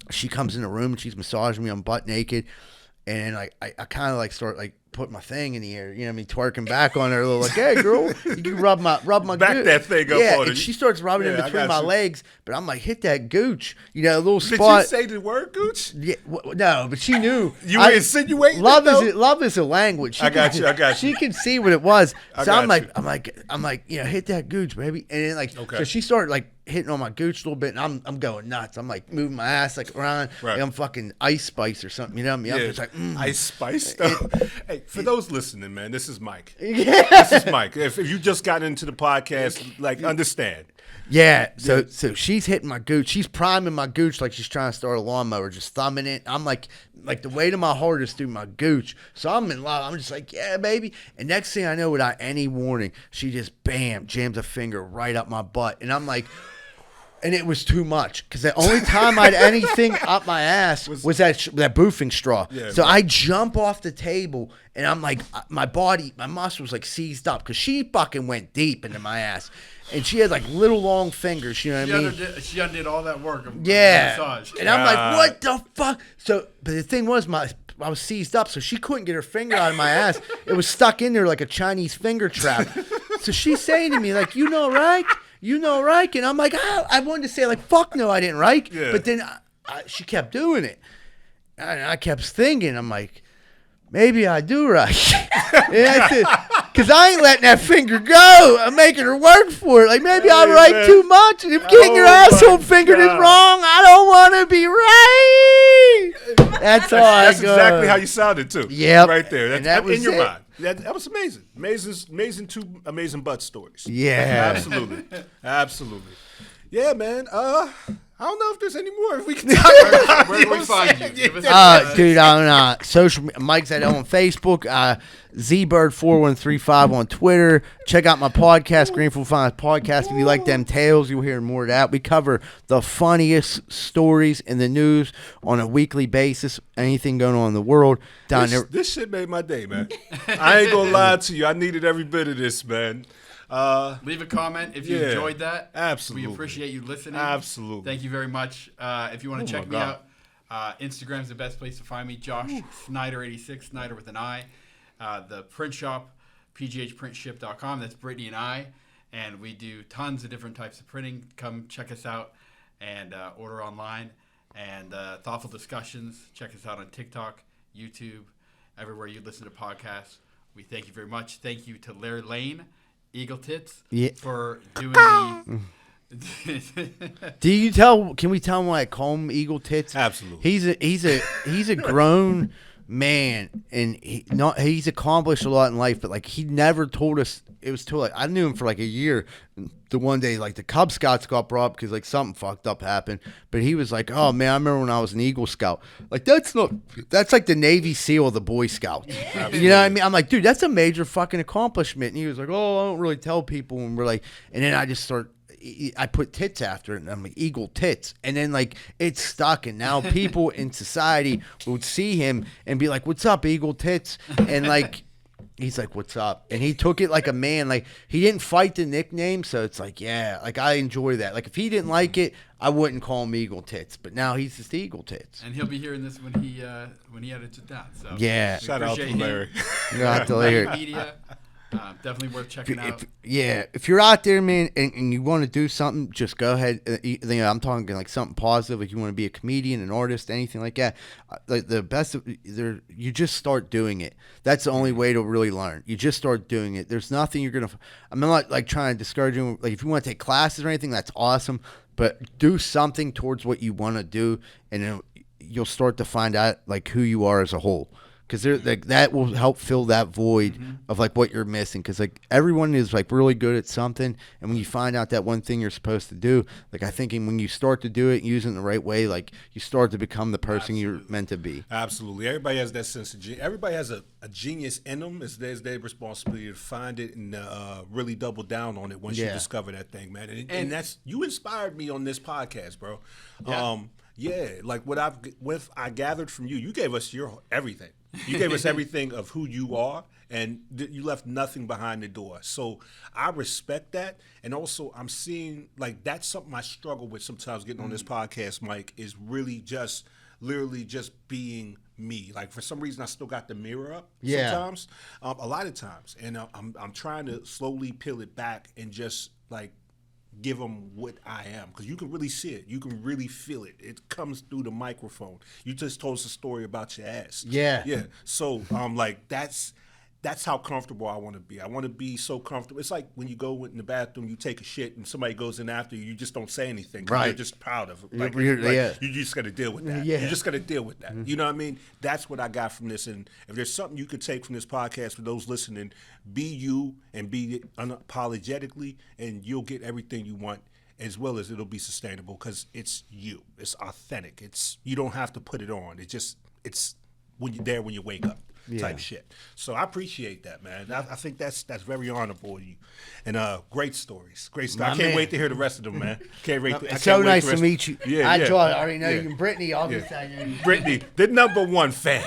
E: she comes in the room and she's massaging me. I'm butt naked, and like I kind of like start like put my thing in the air. You know what I mean? Twerking back on her, a little like, "Hey, girl, you can rub my
C: Back
E: gooch."
C: that thing up
E: yeah,
C: on her.
E: and she starts rubbing in
C: Yeah, I
E: between
C: got
E: my
C: you.
E: legs, but I'm like, "Hit that gooch," a little
C: Did
E: spot.
C: you say the word, Gooch?
E: Yeah, no, but she knew.
C: You were insinuating
E: love
C: it, though?
E: love is a language. She
C: I got
E: can-
C: you, I got
E: She
C: you.
E: can see what it was.
C: I
E: So
C: got
E: I'm like, hit that gooch, baby. And then like,
C: Okay.
E: so she started like hitting on my gooch a little bit, and I'm going nuts. I'm like moving my ass like around.
C: Right.
E: Like I'm fucking Ice Spice or something. You know what I mean? I'm just like,
C: Ice Spice stuff. Hey, for those listening, man, this is Mike.
E: yeah.
C: This is Mike. If you just got into the podcast, like, understand.
E: Yeah, so she's hitting my gooch. She's priming my gooch like she's trying to start a lawnmower, just thumbing it. I'm like the weight of my heart is through my gooch. So I'm in love. I'm just like, "Yeah, baby." And next thing I know, without any warning, she just bam jams a finger right up my butt, and I'm like. And it was too much because the only time I'd anything up my ass was that boofing straw.
C: Yeah,
E: so
C: right.
E: I jump off the table and I'm like, my muscles like seized up because she fucking went deep into my ass, and she had like little long fingers. You know what I mean?
A: She undid all that work of
E: Yeah.
A: massage.
E: And I'm like, "What the fuck?" So, but the thing was, I was seized up, so she couldn't get her finger out of my ass. It was stuck in there like a Chinese finger trap. So she's saying to me, like, "You know, right? You know, right?" And I'm like, I wanted to say, like, "Fuck no, I didn't, right?"
C: Yeah.
E: But then she kept doing it. And I kept thinking, I'm like, maybe I do right. Because I ain't letting that finger go. I'm making her work for it. Like, maybe I
C: Hey,
E: write
C: man.
E: too much. And if getting your
C: Oh,
E: asshole
C: my
E: fingered is
C: God.
E: wrong, I don't want to be right. That's all
C: That's
E: I go.
C: exactly how you sounded, too.
E: Yep.
C: Right there.
E: And
C: That's
E: that was
C: in your
E: it.
C: mind. That was amazing. Amazing, two amazing butt stories.
E: Yeah.
C: Absolutely. Yeah, man. I don't know if there's any more. If we can talk about
A: Where can we find you? Give us
E: Dude, on social Mike Zydel on Facebook, ZBird4135 on Twitter. Check out my podcast, Greenfield Finance Podcast. If you like them tales, you'll hear more of that. We cover the funniest stories in the news on a weekly basis. Anything going on in the world down there.
C: This shit made my day, man. I ain't gonna lie to you. I needed every bit of this, man.
A: Leave a comment if you
C: Yeah,
A: enjoyed that.
C: absolutely.
A: We appreciate you listening.
C: Absolutely.
A: Thank you very much. If you want to
C: Oh,
A: check
C: my
A: me
C: God.
A: out, Instagram's the best place to find me. Josh Snyder86, Snyder with an I. The print shop, PGHPrintShip.com. That's Brittany and I. And we do tons of different types of printing. Come check us out and order online. And Thoughtful Discussions. Check us out on TikTok, YouTube, everywhere you listen to podcasts. We thank you very much. Thank you to Larry Lane, Eagle Tits,
E: Yeah.
A: for doing the...
E: Can we tell him why I call him Eagle Tits?
C: Absolutely.
E: He's a grown man, and he's accomplished a lot in life, but like he never told us. It was till like I knew him for like a year. The one day, like the Cub Scouts got brought up because like something fucked up happened. But he was like, "Oh man, I remember when I was an Eagle Scout. Like that's like the Navy SEAL of the Boy Scouts. You know what I mean? I'm like, dude, that's a major fucking accomplishment." And he was like, "Oh, I don't really tell people." And we're like, and then I put tits after it, and I'm like, Eagle tits. And then, like, it stuck. And now people in society would see him and be like, "What's up, Eagle tits?" And, like, he's like, "What's up?" And he took it like a man. Like, he didn't fight the nickname. So it's like, yeah, like, I enjoy that. Like, if he didn't like it, I wouldn't call him Eagle tits. But now he's just Eagle tits.
A: And he'll be hearing this when he edits it down. So
E: yeah.
C: Shout out to Larry.
E: Shout out to Larry.
A: Media. Definitely worth checking out.
E: If you're out there, man, and you want to do something, just go ahead. I'm talking like something positive, like you want to be a comedian, an artist, anything like that. Like the best, you just start doing it. That's the only way to really learn. You just start doing it. There's nothing you're gonna. I'm not like trying to discourage you. Like if you want to take classes or anything, that's awesome. But do something towards what you want to do, and you'll start to find out like who you are as a whole. Because like that will help fill that void of like what you're missing. Because like everyone is like really good at something, and when you find out that one thing you're supposed to do, like I think when you start to do it and use it in the right way, like you start to become the person you're meant to be.
C: Absolutely, everybody has that sense of genius. Everybody has a genius in them. It's their responsibility to find it and really double down on it once you discover that thing, man. And that's you inspired me on this podcast, bro. Yeah. Like what I gathered from you, you gave us your everything. You gave us everything of who you are, and you left nothing behind the door. So I respect that. And also I'm seeing, like, that's something I struggle with sometimes getting on this podcast, Mike, is really just literally just being me. Like, for some reason, I still got the mirror up sometimes, a lot of times. And I'm trying to slowly peel it back and just, like, give them what I am, because you can really see it. You can really feel it. It comes through the microphone. You just told us a story about your ass. Yeah. So, like, that's how comfortable I want to be. I want to be so comfortable. It's like when you go in the bathroom, you take a shit, and somebody goes in after you, you just don't say anything. Right. You're just proud of it. Like, you just got to deal with that. Yeah. You just got to deal with that. You know what I mean? That's what I got from this. And if there's something you could take from this podcast for those listening, be you and be it unapologetically, and you'll get everything you want, as well as it'll be sustainable, because it's you. It's authentic. You don't have to put it on. It's when you're there when you wake up. Type shit. So I appreciate that, man. I think that's very honorable of you. And great stories. Great stories. I can't wait to hear the rest of them, man.
E: It's so nice to meet you.
C: Yeah,
E: I already know you. And Brittany,
C: Brittany, the #1 fan.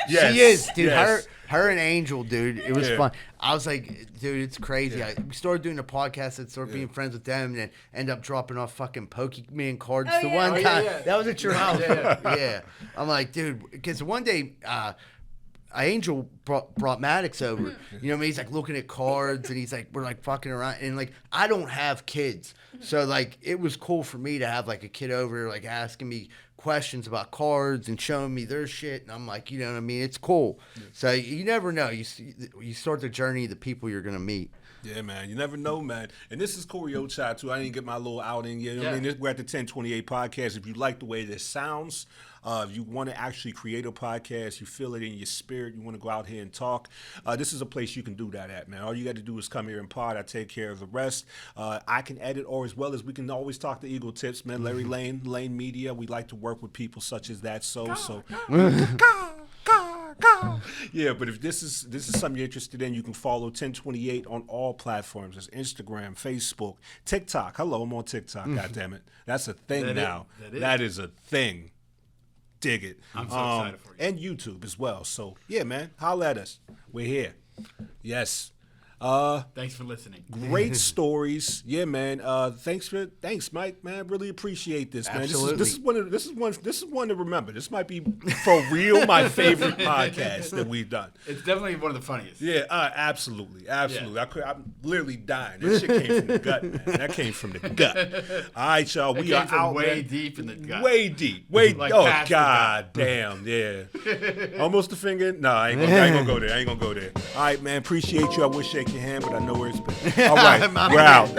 C: Yes.
E: She is, dude. Yes. Her and Angel, dude. It was fun. I was like, dude, it's crazy. We started doing a podcast and started being friends with them, and then end up dropping off fucking Pokemon cards one time. That was at your house. Yeah. I'm like, dude, because one day, Angel brought Maddox over. You know what I mean? He's like looking at cards, and he's like, we're like fucking around. And like, I don't have kids. So like, it was cool for me to have like a kid over, like asking me questions about cards and showing me their shit. And I'm like, you know what I mean? It's cool. So you never know. You start the journey of the people you're going to meet.
C: Yeah, man. You never know, man. And this is Corey Ochai, too. I didn't get my little outing. You know what I mean? We're at the 1028 podcast. If you like the way this sounds, if you want to actually create a podcast, you feel it in your spirit, you want to go out here and talk, this is a place you can do that at, man. All you got to do is come here and pod. I take care of the rest. I can edit, or as well as we can always talk to Eagle Tips, man. Larry Lane Media. We like to work with people such as that. Yeah, but if this is something you're interested in, you can follow 1028 on all platforms. There's Instagram, Facebook, TikTok. Hello, I'm on TikTok. God damn it, that's a thing now. That is a thing. Dig it.
A: I'm so excited for you.
C: And YouTube as well. So yeah, man, holla at us. We're here. Yes.
A: Thanks for listening.
C: Great stories. Yeah, man. Thanks, Mike, man. Really appreciate this, man.
E: Absolutely.
C: This is one to remember. This might be for real my favorite podcast that we've done.
A: It's definitely one of the funniest.
C: Yeah, absolutely. Yeah. I'm literally dying. That shit came from the gut, man. That came from the gut. All right, y'all. We are out
A: way deep in the gut.
C: Way deep. Like god damn. Yeah. Almost a finger. No, I ain't gonna go there. All right, man. Appreciate you. I wish shake your hand, but I know where it's been. All right, we're out.